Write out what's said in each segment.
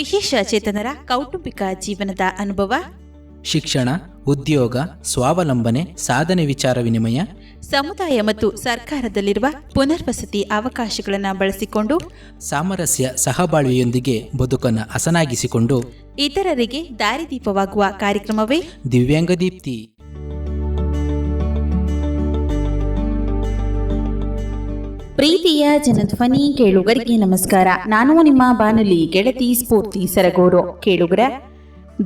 ವಿಶೇಷ ಚೇತನರ ಕೌಟುಂಬಿಕ ಜೀವನದ ಅನುಭವ, ಶಿಕ್ಷಣ, ಉದ್ಯೋಗ, ಸ್ವಾವಲಂಬನೆ, ಸಾಧನೆ ವಿಚಾರ ವಿನಿಮಯ, ಸಮುದಾಯ ಮತ್ತು ಸರ್ಕಾರದಲ್ಲಿರುವ ಪುನರ್ವಸತಿ ಅವಕಾಶಗಳನ್ನು ಬಳಸಿಕೊಂಡು ಸಾಮರಸ್ಯ ಸಹಬಾಳ್ವೆಯೊಂದಿಗೆ ಬದುಕನ್ನು ಹಸನಾಗಿಸಿಕೊಂಡು ಇತರರಿಗೆ ದಾರಿದೀಪವಾಗುವ ಕಾರ್ಯಕ್ರಮವೇ ದಿವ್ಯಾಂಗ ದೀಪ್ತಿ. ಪ್ರೀತಿಯ ಜನಧ್ವನಿ ಕೇಳುಗರಿಗೆ ನಮಸ್ಕಾರ. ನಾನು ನಿಮ್ಮ ಬಾನುಲಿ ಗೆಳತಿ ಸ್ಫೂರ್ತಿ ಸರಗೂರು. ಕೇಳುಗರ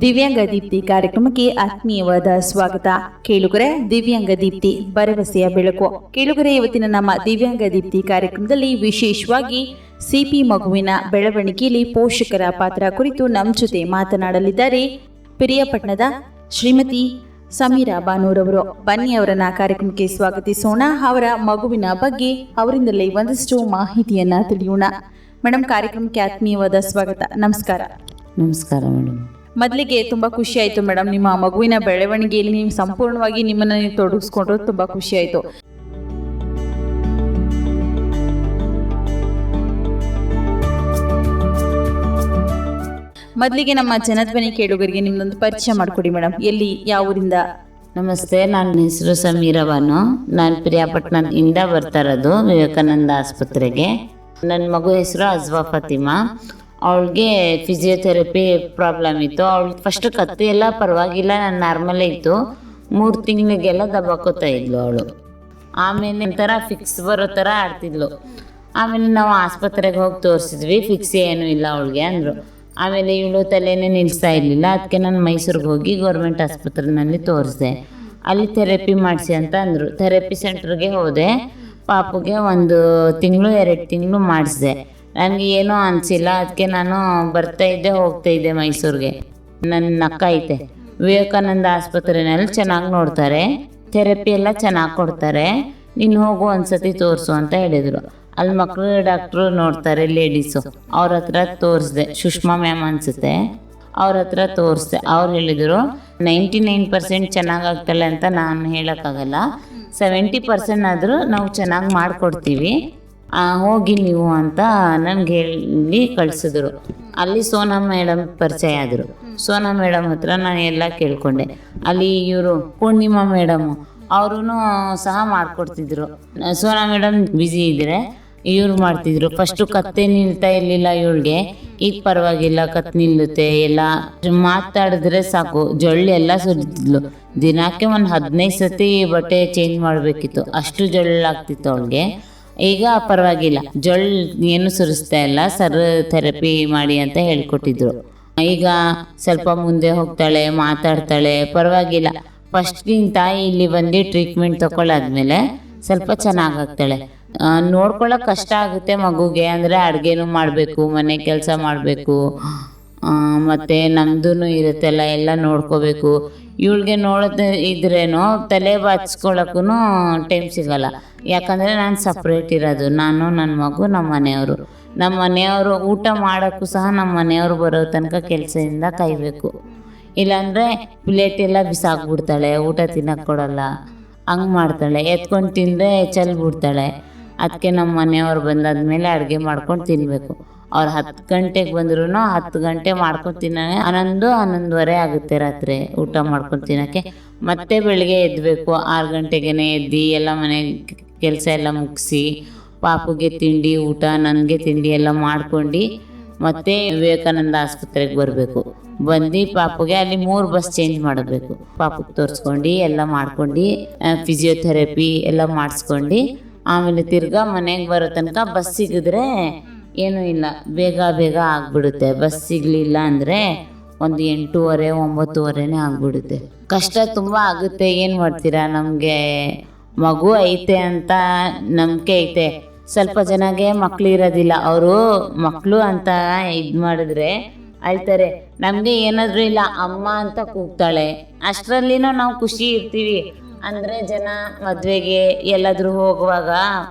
ದಿವ್ಯಾಂಗ ದೀಪ್ತಿ ಕಾರ್ಯಕ್ರಮಕ್ಕೆ ಆತ್ಮೀಯವಾದ ಸ್ವಾಗತ. ಕೇಳುಗರ ದಿವ್ಯಾಂಗ ದೀಪ್ತಿ ಭರವಸೆಯ ಬೆಳಕು. ಕೇಳುಗರ ಇವತ್ತಿನ ನಮ್ಮ ದಿವ್ಯಾಂಗ ದೀಪ್ತಿ ಕಾರ್ಯಕ್ರಮದಲ್ಲಿ ವಿಶೇಷವಾಗಿ ಸಿಪಿ ಮಗುವಿನ ಬೆಳವಣಿಗೆಯಲ್ಲಿ ಪೋಷಕರ ಪಾತ್ರ ಕುರಿತು ನಮ್ಮ ಜೊತೆ ಮಾತನಾಡಲಿದ್ದಾರೆ ಪಿರಿಯಾಪಟ್ಟಣದ ಶ್ರೀಮತಿ ಸಮೀರಾ ಬಾನೂರವರು. ಬನ್ನಿ ಅವರನ್ನ ಕಾರ್ಯಕ್ರಮಕ್ಕೆ ಸ್ವಾಗತಿಸೋಣ. ಅವರ ಮಗುವಿನ ಬಗ್ಗೆ ಅವರಿಂದಲೇ ಒಂದಷ್ಟು ಮಾಹಿತಿಯನ್ನ ತಿಳಿಯೋಣ. ಮೇಡಮ್, ಕಾರ್ಯಕ್ರಮಕ್ಕೆ ಆತ್ಮೀಯವಾದ ಸ್ವಾಗತ. ನಮಸ್ಕಾರ. ನಮಸ್ಕಾರ ಮೇಡಮ್. ಮೊದಲಿಗೆ ತುಂಬಾ ಖುಷಿ ಆಯ್ತು ಮೇಡಮ್, ನಿಮ್ಮ ಮಗುವಿನ ಬೆಳವಣಿಗೆಯಲ್ಲಿ ನೀವು ಸಂಪೂರ್ಣವಾಗಿ ನಿಮ್ಮನ್ನ ನೀವು ತೊಡಗಿಸ್ಕೊಂಡ್ರು ತುಂಬಾ ಖುಷಿ ಆಯ್ತು. ಮೊದಲಿಗೆ ನಮ್ಮ ಜನಧ್ವನಿ ಕೇಳುಗರಿಗೆ ನಿಮ್ದೊಂದು ಪರಿಚಯ ಮಾಡಿಕೊಡಿ ಮೇಡಮ್. ಎಲ್ಲಿ, ಯಾವ ಊರಿಂದ? ನಮಸ್ತೆ, ನನ್ನ ಹೆಸರು ಸಮೀರಾ ಬಾನು. ನಾನು ಪಿರಿಯಾಪಟ್ಟಣದಿಂದ ಬರ್ತಾ ಇರೋದು ವಿವೇಕಾನಂದ ಆಸ್ಪತ್ರೆಗೆ. ನನ್ನ ಮಗು ಹೆಸರು ಅಜ್ವಾ ಫಾತಿಮಾ. ಅವಳಿಗೆ ಫಿಸಿಯೋಥೆರಪಿ ಪ್ರಾಬ್ಲಮ್ ಇತ್ತು. ಅವಳಿಗೆ ಫಸ್ಟ್ ಕತ್ತಿ ಎಲ್ಲ ಪರವಾಗಿಲ್ಲ, ನಾನು ನಾರ್ಮಲೇ ಇತ್ತು. 3 ತಿಂಗಳಿಗೆಲ್ಲ ದಬ್ಬಾಕೋತಾ ಇದ್ಲು ಅವಳು. ಆಮೇಲೆ ಒಂಥರ ಫಿಕ್ಸ್ ಬರೋ ಥರ ಆಡ್ತಿದ್ಲು. ಆಮೇಲೆ ನಾವು ಆಸ್ಪತ್ರೆಗೆ ಹೋಗಿ ತೋರಿಸಿದ್ವಿ, ಫಿಕ್ಸ್ ಏನೂ ಇಲ್ಲ ಅವಳಿಗೆ ಅಂದರು. ಆಮೇಲೆ ಇವಳು ತಲೆನೇ ನಿಲ್ಲಿಸ್ತಾ ಇರಲಿಲ್ಲ. ಅದಕ್ಕೆ ನಾನು ಮೈಸೂರಿಗೆ ಹೋಗಿ ಗೌರ್ಮೆಂಟ್ ಆಸ್ಪತ್ರೆಯಲ್ಲಿ ತೋರಿಸಿದೆ. ಅಲ್ಲಿ ಥೆರಪಿ ಮಾಡಿಸಿ ಅಂತ ಅಂದರು. ಥೆರಪಿ ಸೆಂಟ್ರಿಗೆ ಹೋದೆ. ಪಾಪುಗೆ 1 ತಿಂಗಳು 2 ತಿಂಗಳು ಮಾಡಿಸಿದೆ. ನನಗೆ ಏನೂ ಅನಿಸಿಲ್ಲ. ಅದಕ್ಕೆ ನಾನು ಬರ್ತಾಯಿದ್ದೆ ಹೋಗ್ತಾಯಿದ್ದೆ ಮೈಸೂರಿಗೆ. ನನ್ನ ಅಕ್ಕ ಐತೆ, ವಿವೇಕಾನಂದ ಆಸ್ಪತ್ರೆಯಲ್ಲಿ ಚೆನ್ನಾಗಿ ನೋಡ್ತಾರೆ, ಥೆರಪಿ ಎಲ್ಲ ಚೆನ್ನಾಗಿ ಕೊಡ್ತಾರೆ, ನೀನು ಹೋಗು ಒಂದ್ಸತಿ ತೋರಿಸು ಅಂತ ಹೇಳಿದರು. ಅಲ್ಲಿ ಮಕ್ಕಳು ಡಾಕ್ಟ್ರು ನೋಡ್ತಾರೆ, ಲೇಡೀಸು. ಅವ್ರ ಹತ್ರ ತೋರಿಸ್ದೆ, ಸುಷ್ಮಾ ಮ್ಯಾಮ್ ಅನಿಸುತ್ತೆ, ಅವ್ರ ಹತ್ರ ತೋರಿಸ್ದೆ. ಅವ್ರು ಹೇಳಿದರು 99% ಚೆನ್ನಾಗಾಗ್ತಾಳೆ ಅಂತ ನಾನು ಹೇಳೋಕ್ಕಾಗಲ್ಲ, 70% ಆದರೂ ನಾವು ಚೆನ್ನಾಗಿ ಮಾಡಿಕೊಡ್ತೀವಿ, ಹೋಗಿ ನೀವು ಅಂತ ನನಗೆ ಹೇಳಿ ಕಳಿಸಿದ್ರು. ಅಲ್ಲಿ ಸೋನಾ ಮೇಡಮ್ ಪರಿಚಯ ಆದರು. ಸೋನಾ ಮೇಡಮ್ ಹತ್ರ ನಾನು ಎಲ್ಲ ಕೇಳಿಕೊಂಡೆ. ಅಲ್ಲಿ ಇವರು ಪೂರ್ಣಿಮಾ ಮೇಡಮು ಅವರು ಸಹ ಮಾಡಿಕೊಡ್ತಿದ್ರು. ಸೋನಾ ಮೇಡಮ್ ಬ್ಯುಸಿ ಇದ್ದರೆ ಇವ್ರು ಮಾಡ್ತಿದ್ರು. ಫಸ್ಟು ಕತ್ತೆ ನಿಲ್ತಾ ಇರಲಿಲ್ಲ ಇವಳಿಗೆ, ಈಗ ಪರವಾಗಿಲ್ಲ, ಕತ್ತು ನಿಲ್ಲುತ್ತೆ. ಎಲ್ಲ ಮಾತಾಡಿದ್ರೆ ಸಾಕು ಜೊಳ್ಳು ಎಲ್ಲ ಸುರಿತಿದ್ಲು. ದಿನಕ್ಕೆ 15 ಸತಿ ಬಟ್ಟೆ ಚೇಂಜ್ ಮಾಡಬೇಕಿತ್ತು, ಅಷ್ಟು ಜೊಳ್ಳಾಗ್ತಿತ್ತು ಅವಳಿಗೆ. ಈಗ ಪರವಾಗಿಲ್ಲ, ಜೊಳ್ಳು ಏನು ಸುರಿಸ್ತಾ ಇಲ್ಲ, ಥೆರಪಿ ಮಾಡಿ ಅಂತ ಹೇಳ್ಕೊಟ್ಟಿದ್ರು. ಈಗ ಸ್ವಲ್ಪ ಮುಂದೆ ಹೋಗ್ತಾಳೆ, ಮಾತಾಡ್ತಾಳೆ, ಪರವಾಗಿಲ್ಲ. ಫಸ್ಟ್ಗಿಂತ ಇಲ್ಲಿ ಬಂದು ಟ್ರೀಟ್ಮೆಂಟ್ ತಗೊಳ್ಳಾದ್ಮೇಲೆ ಸ್ವಲ್ಪ ಚೆನ್ನಾಗಾಗ್ತಾಳೆ. ನೋಡ್ಕೊಳ್ಳೋಕೆ ಕಷ್ಟ ಆಗುತ್ತೆ ಮಗುಗೆ, ಅಂದರೆ ಅಡುಗೆನೂ ಮಾಡಬೇಕು, ಮನೆ ಕೆಲಸ ಮಾಡಬೇಕು, ಮತ್ತು ನಮ್ಮದೂ ಇರುತ್ತಲ್ಲ, ಎಲ್ಲ ನೋಡ್ಕೋಬೇಕು. ಇವಳಿಗೆ ನೋಡೋದು ಇದ್ರೇನು ತಲೆ ಬಾಚಿಸ್ಕೊಳ್ಳೋಕ್ಕೂ ಟೈಮ್ ಸಿಗೋಲ್ಲ. ಯಾಕಂದರೆ ನಾನು ಸಪ್ರೇಟ್ ಇರೋದು, ನಾನು, ನನ್ನ ಮಗು, ನಮ್ಮ ಮನೆಯವರು. ನಮ್ಮ ಮನೆಯವರು ಊಟ ಮಾಡೋಕ್ಕೂ ಸಹ ನಮ್ಮ ಮನೆಯವರು ಬರೋ ತನಕ ಕೆಲಸದಿಂದ ಕಾಯಬೇಕು. ಇಲ್ಲಾಂದರೆ ಪ್ಲೇಟ್ ಎಲ್ಲ ಬಿಸಾಕ್ಬಿಡ್ತಾಳೆ, ಊಟ ತಿನ್ನಕ್ಕೆ ಕೊಡಲ್ಲ, ಹಂಗೆ ಮಾಡ್ತಾಳೆ. ಎತ್ಕೊಂಡು ತಿಂದರೆ ಚೆಲ್ಬಿಡ್ತಾಳೆ. ಅದಕ್ಕೆ ನಮ್ಮ ಮನೆಯವ್ರು ಬಂದಾದ್ಮೇಲೆ ಅಡುಗೆ ಮಾಡ್ಕೊಂಡು ತಿನ್ನಬೇಕು. ಅವ್ರು 10 ಗಂಟೆಗೆ ಬಂದ್ರೂ 10 ಗಂಟೆ ಮಾಡ್ಕೊಂಡು ತಿನ್ನೋಣ 11-11:30 ಆಗುತ್ತೆ ರಾತ್ರಿ ಊಟ ಮಾಡ್ಕೊಂಡು ತಿನ್ನೋಕ್ಕೆ. ಮತ್ತೆ ಬೆಳಿಗ್ಗೆ ಎದ್ದಬೇಕು, 6 ಗಂಟೆಗೆ ಎದ್ದು ಎಲ್ಲ ಮನೆ ಕೆಲಸ ಎಲ್ಲ ಮುಗಿಸಿ ಪಾಪುಗೆ ತಿಂಡಿ ಊಟ, ನನಗೆ ತಿಂಡಿ ಎಲ್ಲ ಮಾಡ್ಕೊಂಡು ಮತ್ತೆ ವಿವೇಕಾನಂದ ಆಸ್ಪತ್ರೆಗೆ ಬರಬೇಕು. ಬಂದು ಪಾಪುಗೆ ಅಲ್ಲಿ 3 ಬಸ್ ಚೇಂಜ್ ಮಾಡಬೇಕು. ಪಾಪುಗೆ ತೋರಿಸ್ಕೊಂಡು ಎಲ್ಲ ಮಾಡ್ಕೊಂಡು ಫಿಸಿಯೋಥೆರಪಿ ಎಲ್ಲ ಮಾಡಿಸ್ಕೊಂಡು ಆಮೇಲೆ ತಿರ್ಗಾ ಮನೆಗೆ ಬರೋ ತನಕ ಬಸ್ ಸಿಗಿದ್ರೆ ಏನೂ ಇಲ್ಲ, ಬೇಗ ಆಗಿಬಿಡುತ್ತೆ. ಬಸ್ ಸಿಗಲಿಲ್ಲ ಅಂದರೆ ಒಂದು 8:30-9:30 ಆಗಿಬಿಡುತ್ತೆ. ಕಷ್ಟ ತುಂಬ ಆಗುತ್ತೆ. ಏನು ಮಾಡ್ತೀರಾ, ನಮಗೆ ಮಗು ಐತೆ ಅಂತ ನಂಬಿಕೆ ಐತೆ. ಸ್ವಲ್ಪ ಜನಗೆ ಮಕ್ಕಳು ಇರೋದಿಲ್ಲ, ಅವರು ಮಕ್ಕಳು ಅಂತ ಇದು ಮಾಡಿದ್ರೆ ಅಳ್ತಾರೆ. ನಮಗೆ ಏನಾದರೂ ಇಲ್ಲ, ಅಮ್ಮ ಅಂತ ಕೂಗ್ತಾಳೆ, ಅಷ್ಟರಲ್ಲಿನೂ ನಾವು ಖುಷಿ ಇರ್ತೀವಿ. ಅಂದರೆ ಜನ ಮದುವೆಗೆ ಎಲ್ಲಾದರೂ ಹೋಗುವಾಗ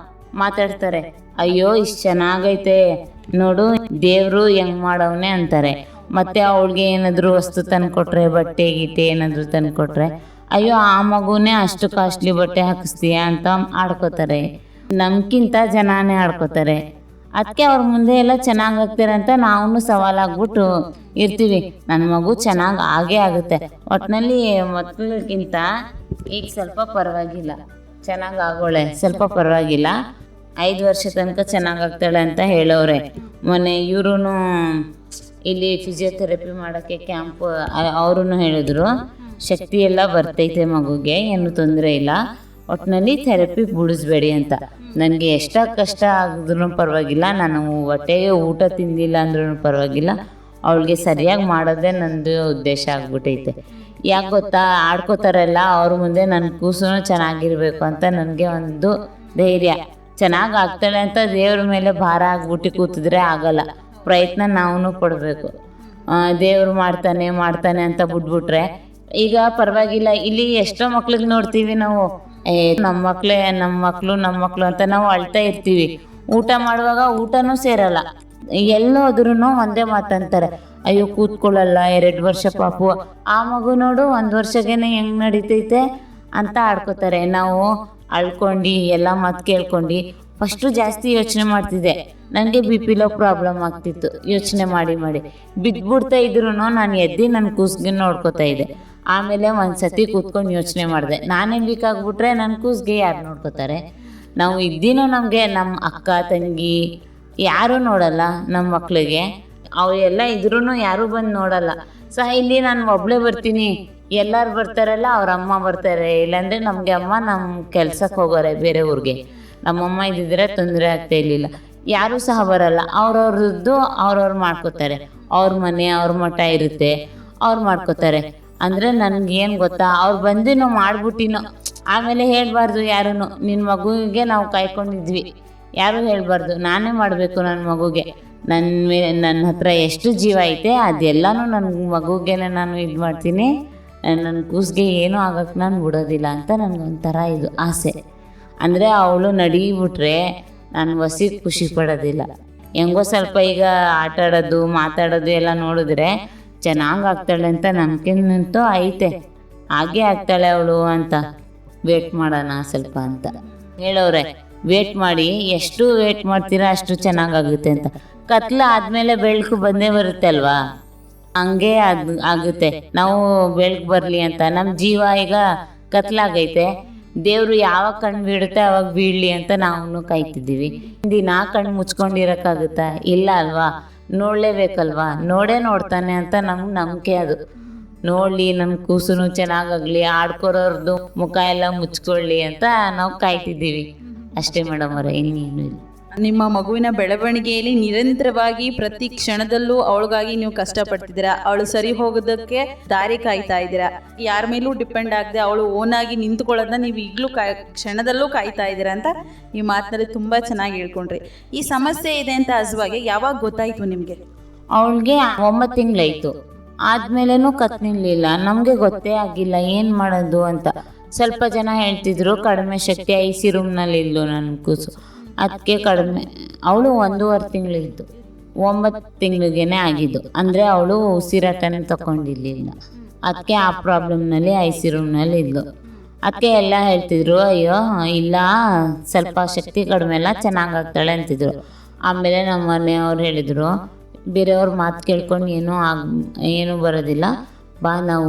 ಮಾತಾಡ್ತಾರೆ, ಅಯ್ಯೋ ಇಷ್ಟು ಚೆನ್ನಾಗೈತೆ ನೋಡು, ದೇವರು ಹೆಂಗೆ ಮಾಡವನೆ ಅಂತಾರೆ. ಮತ್ತು ಅವಳಿಗೆ ಏನಾದರೂ ವಸ್ತು ತಂದುಕೊಟ್ರೆ, ಬಟ್ಟೆ ಗೀತೆ ಏನಾದರೂ ತಂದುಕೊಟ್ರೆ, ಅಯ್ಯೋ ಆ ಮಗುನೇ ಅಷ್ಟು ಕಾಸ್ಟ್ಲಿ ಬಟ್ಟೆ ಹಾಕಿಸ್ತೀಯಾ ಅಂತ ಆಡ್ಕೋತಾರೆ. ನಮ್ಗಿಂತ ಜನನೇ ಆಡ್ಕೋತಾರೆ. ಅದಕ್ಕೆ ಅವ್ರ ಮುಂದೆ ಎಲ್ಲ ಚೆನ್ನಾಗಿ ಆಗ್ತಾರೆ ಅಂತ ನಾವು ಸವಾಲಾಗ್ಬಿಟ್ಟು ಇರ್ತೀವಿ. ನನ್ನ ಮಗು ಚೆನ್ನಾಗಿ ಆಗೇ ಆಗುತ್ತೆ. ಒಟ್ಟಿನಲ್ಲಿ ಮಕ್ಕಳಿಗಿಂತ ಈಗ ಸ್ವಲ್ಪ ಪರವಾಗಿಲ್ಲ, ಚೆನ್ನಾಗಿ ಆಗೋಳೆ, ಸ್ವಲ್ಪ ಪರವಾಗಿಲ್ಲ. 5 ವರ್ಷ ತನಕ ಚೆನ್ನಾಗಿ ಆಗ್ತಾಳೆ ಅಂತ ಹೇಳೋರೆ. ಮೊನ್ನೆ ಇವರು ಇಲ್ಲಿ ಫಿಸಿಯೋಥೆರಪಿ ಮಾಡೋಕ್ಕೆ ಕ್ಯಾಂಪ್ ಅವರು ಹೇಳಿದ್ರು, ಶಕ್ತಿ ಎಲ್ಲ ಬರ್ತೈತೆ ಮಗುಗೆ, ಏನು ತೊಂದರೆ ಇಲ್ಲ, ಒಟ್ಟಿನಲ್ಲಿ ಥೆರಪಿ ಬಿಡಿಸ್ಬೇಡಿ ಅಂತ. ನನಗೆ ಎಷ್ಟ ಕಷ್ಟ ಆಗಿದ್ರು ಪರವಾಗಿಲ್ಲ, ನಾನು ಹೊಟ್ಟೆಗೆ ಊಟ ತಿಂದಿಲ್ಲ ಅಂದ್ರೂ ಪರವಾಗಿಲ್ಲ, ಅವಳಿಗೆ ಸರಿಯಾಗಿ ಮಾಡೋದೇ ನಂದು ಉದ್ದೇಶ ಆಗ್ಬಿಟ್ಟೈತೆ. ಯಾಕೆ ಗೊತ್ತಾ, ಆಡ್ಕೋತಾರಲ್ಲ ಅವ್ರ ಮುಂದೆ ನನ್ನ ಕೂಸು ಚೆನ್ನಾಗಿರ್ಬೇಕು ಅಂತ ನನಗೆ ಒಂದು ಧೈರ್ಯ. ಚೆನ್ನಾಗಿ ಆಗ್ತಾಳೆ ಅಂತ ದೇವ್ರ ಮೇಲೆ ಭಾರ ಆಗ್ಬಿಟ್ಟು ಕೂತಿದ್ರೆ ಆಗಲ್ಲ. ಪ್ರಯತ್ನ ನಾವು ಪಡಬೇಕು. ದೇವ್ರು ಮಾಡ್ತಾನೆ ಅಂತ ಬಿಟ್ಬಿಟ್ರೆ ಈಗ ಪರವಾಗಿಲ್ಲ. ಇಲ್ಲಿ ಎಷ್ಟೋ ಮಕ್ಳಿಗೆ ನೋಡ್ತೀವಿ ನಾವು, ನಮ್ಮ ಮಕ್ಕಳು ಅಂತ ನಾವು ಅಳ್ತಾ ಇರ್ತೀವಿ. ಊಟ ಮಾಡುವಾಗ ಊಟನೂ ಸೇರಲ್ಲ. ಎಲ್ಲೋದ್ರೂ ಒಂದೇ ಮಾತಂತಾರೆ, ಅಯ್ಯೋ ಕೂತ್ಕೊಳ್ಳಲ್ಲ, 2 ವರ್ಷ ಪಾಪು, ಆ ಮಗು ನೋಡು 1 ವರ್ಷಗೇನೆ ಹೆಂಗ್ ನಡೀತೈತೆ ಅಂತ ಆಡ್ಕೋತಾರೆ. ನಾವು ಅಳ್ಕೊಂಡು ಎಲ್ಲ ಮಾತು ಕೇಳ್ಕೊಂಡು ಫಸ್ಟು ಜಾಸ್ತಿ ಯೋಚನೆ ಮಾಡ್ತಿದ್ದೆ. ನನಗೆ BP ಲೋ ಪ್ರಾಬ್ಲಮ್ ಆಗ್ತಿತ್ತು. ಯೋಚನೆ ಮಾಡಿ ಬಿದ್ದುಬಿಡ್ತಾ ಇದ್ರು ನಾನು ಎದ್ದು ನನ್ನ ಕೂಸ್ಗೆ ನೋಡ್ಕೋತಾ ಇದ್ದೆ. ಆಮೇಲೆ ಒಂದ್ಸತಿ ಕೂತ್ಕೊಂಡು ಯೋಚನೆ ಮಾಡಿದೆ, ನಾನೇ ವೀಕ್ ಆಗಿಬಿಟ್ರೆ ನನ್ನ ಕೂಸ್ಗೆ ಯಾರು ನೋಡ್ಕೋತಾರೆ? ನಾವು ಇದ್ದೀನೋ ನಮಗೆ ನಮ್ಮ ಅಕ್ಕ ತಂಗಿ ಯಾರೂ ನೋಡಲ್ಲ, ನಮ್ಮ ಮಕ್ಕಳಿಗೆ ಅವೆಲ್ಲ ಇದ್ರೂ ಯಾರೂ ಬಂದು ನೋಡಲ್ಲ. ಇಲ್ಲಿ ನಾನು ಒಬ್ಬಳೇ ಬರ್ತೀನಿ, ಎಲ್ಲರೂ ಬರ್ತಾರಲ್ಲ, ಅವ್ರ ಅಮ್ಮ ಬರ್ತಾರೆ, ಇಲ್ಲಾಂದರೆ ನಮಗೆ ಅಮ್ಮ ನಮ್ಮ ಕೆಲ್ಸಕ್ಕೆ ಹೋಗೋರೆ ಬೇರೆ ಊರಿಗೆ. ನಮ್ಮಮ್ಮ ಇದ್ದಿದ್ರೆ ತೊಂದರೆ ಆಗ್ತಾ ಇರಲಿಲ್ಲ. ಯಾರೂ ಸಹ ಬರಲ್ಲ, ಅವ್ರವ್ರದ್ದು ಅವ್ರವ್ರು ಮಾಡ್ಕೋತಾರೆ. ಅವ್ರ ಮನೆ ಅವ್ರ ಮಠ ಇರುತ್ತೆ, ಅವ್ರು ಮಾಡ್ಕೋತಾರೆ. ಅಂದರೆ ನನಗೇನು ಗೊತ್ತಾ, ಅವ್ರು ಬಂದು ನಾವು ಮಾಡ್ಬಿಟ್ಟಿನೋ ಆಮೇಲೆ ಹೇಳ್ಬಾರ್ದು ಯಾರೂ, ನಿನ್ನ ಮಗುವಿಗೆ ನಾವು ಕಾಯ್ಕೊಂಡಿದ್ವಿ, ಯಾರೂ ಹೇಳ್ಬಾರ್ದು, ನಾನೇ ಮಾಡಬೇಕು ನನ್ನ ಮಗುಗೆ. ನನ್ನ ಹತ್ರ ಎಷ್ಟು ಜೀವ ಐತೆ ಅದೆಲ್ಲನೂ ನನ್ನ ಮಗುಗೆ ನಾನು ಇದು ಮಾಡ್ತೀನಿ. ನನ್ನ ಕೂಸಿಗೆ ಏನೂ ಆಗಕ್ಕೆ ನಾನು ಬಿಡೋದಿಲ್ಲ ಅಂತ ನನಗೊಂಥರ ಇದು ಆಸೆ. ಅಂದರೆ ಅವಳು ನಡೀಬಿಟ್ರೆ ನಾನು ಖುಷಿ ಪಡೋದಿಲ್ಲ. ಹೆಂಗೋ ಸ್ವಲ್ಪ ಈಗ ಆಟ ಆಡೋದು ಮಾತಾಡೋದು ಎಲ್ಲ ನೋಡಿದ್ರೆ ಚೆನ್ನಾಗಿ ಆಗ್ತಾಳೆ ಅಂತ ನಮ್ಗಿಂತೂ ಐತೆ. ಹಾಗೆ ಆಗ್ತಾಳೆ ಅವಳು ಅಂತ. ವೇಟ್ ಮಾಡೋಣ ಸ್ವಲ್ಪ ಅಂತ ಹೇಳೋರೆ. ವೇಟ್ ಮಾಡಿ, ಎಷ್ಟು ವೇಟ್ ಮಾಡ್ತೀರಾ ಅಷ್ಟು ಚೆನ್ನಾಗಾಗುತ್ತೆ ಅಂತ. ಕತ್ಲ ಆದಮೇಲೆ ಬೆಳಕು ಬಂದೇ ಬರುತ್ತೆ ಅಲ್ವಾ, ಹಂಗೆ ಆಗುತ್ತೆ. ನಾವು ಬೆಳಕು ಬರಲಿ ಅಂತ ನಮ್ಮ ಜೀವ ಈಗ ಕತ್ಲಾಗೈತೆ. ದೇವರು ಯಾವಾಗ ಕಣ್ಣು ಬೀಳುತ್ತೆ ಅವಾಗ ಬೀಳಲಿ ಅಂತ ನಾವು ಕಾಯ್ತಿದ್ದೀವಿ. ದಿನ ಕಣ್ಣು ಮುಚ್ಕೊಂಡಿರೋಕ್ಕಾಗುತ್ತಾ? ಇಲ್ಲ ಅಲ್ವಾ, ನೋಡಲೇಬೇಕಲ್ವಾ. ನೋಡ್ತಾನೆ ಅಂತ ನಮ್ಗೆ ನಂಬಿಕೆ. ಅದು ನೋಡಲಿ, ನನ್ನ ಕೂಸುನು ಚೆನ್ನಾಗಾಗಲಿ, ಆಡ್ಕೊರೋರ್ದು ಮುಖ ಎಲ್ಲ ಮುಚ್ಕೊಳ್ಳಿ ಅಂತ ನಾವು ಕಾಯ್ತಿದ್ದೀವಿ ಅಷ್ಟೇ ಮೇಡಮ್ ಅವರೇ, ಇನ್ನೇನು ಇಲ್ಲ. ನಿಮ್ಮ ಮಗುವಿನ ಬೆಳವಣಿಗೆಯಲ್ಲಿ ನಿರಂತರವಾಗಿ ಪ್ರತಿ ಕ್ಷಣದಲ್ಲೂ ಅವಳಿಗಾಗಿ ನೀವು ಕಷ್ಟಪಡ್ತಿದ್ದೀರಾ. ಅವಳು ಸರಿ ಹೋಗೋದಕ್ಕೆ ದಾರಿ ಕಾಯ್ತಾ ಇದ್ದೀರಾ. ಯಾರ ಮೇಲೂ ಡಿಪೆಂಡ್ ಆಗದೆ ಅವಳು ಓನಾಗಿ ನಿಂತ್ಕೊಳ್ಳೋದನ್ನ ನೀವು ಈಗಲೂ ಕ್ಷಣದಲ್ಲೂ ಕಾಯ್ತಾ ಇದ್ದೀರಾ ಅಂತ ಈ ಮಾತಿನಲ್ಲಿ ತುಂಬ ಚೆನ್ನಾಗಿ ಹೇಳ್ಕೊಂಡ್ರಿ. ಈ ಸಮಸ್ಯೆ ಇದೆ ಅಂತ ಅಸುವಾಗೆ ಯಾವಾಗ ಗೊತ್ತಾಯಿತು ನಿಮಗೆ? ಅವಳಿಗೆ 9 ತಿಂಗಳಾಯಿತು. ಆದಮೇಲೆನೂ ಕತ್ ನಿಲ್ಲಲಿಲ್ಲ. ನಮಗೆ ಗೊತ್ತೇ ಆಗಿಲ್ಲ ಏನು ಮಾಡೋದು ಅಂತ. ಸ್ವಲ್ಪ ಜನ ಹೇಳ್ತಿದ್ರು ಕಡಿಮೆ ಶಕ್ತಿ, IC ರೂಮ್ನಲ್ಲಿ ಇದ್ಲು ನನ್ನ ಕೂಸು, ಅದಕ್ಕೆ ಕಡಿಮೆ. ಅವಳು 1.5 ತಿಂಗಳಿದ್ದು, 9 ತಿಂಗಳಿಗೇನೆ ಆಗಿದ್ದು. ಅಂದರೆ ಅವಳು ಉಸಿರಾಟನೇ ತಗೊಂಡಿರ್ಲಿಲ್ಲ. ಅದಕ್ಕೆ ಆ ಪ್ರಾಬ್ಲಮ್ನಲ್ಲಿ IC ರೂಮ್ನಲ್ಲಿ ಇದ್ಲು. ಅದಕ್ಕೆ ಎಲ್ಲ ಹೇಳ್ತಿದ್ರು, ಅಯ್ಯೋ ಇಲ್ಲ ಸ್ವಲ್ಪ ಶಕ್ತಿ ಕಡಿಮೆ ಎಲ್ಲ ಚೆನ್ನಾಗಾಗ್ತಾಳೆ ಅಂತಿದ್ರು. ಆಮೇಲೆ ನಮ್ಮ ಮನೆಯವ್ರು ಹೇಳಿದರು, ಬೇರೆಯವ್ರ ಮಾತು ಕೇಳ್ಕೊಂಡು ಏನೂ ಬರೋದಿಲ್ಲ, ಬಾ ನಾವು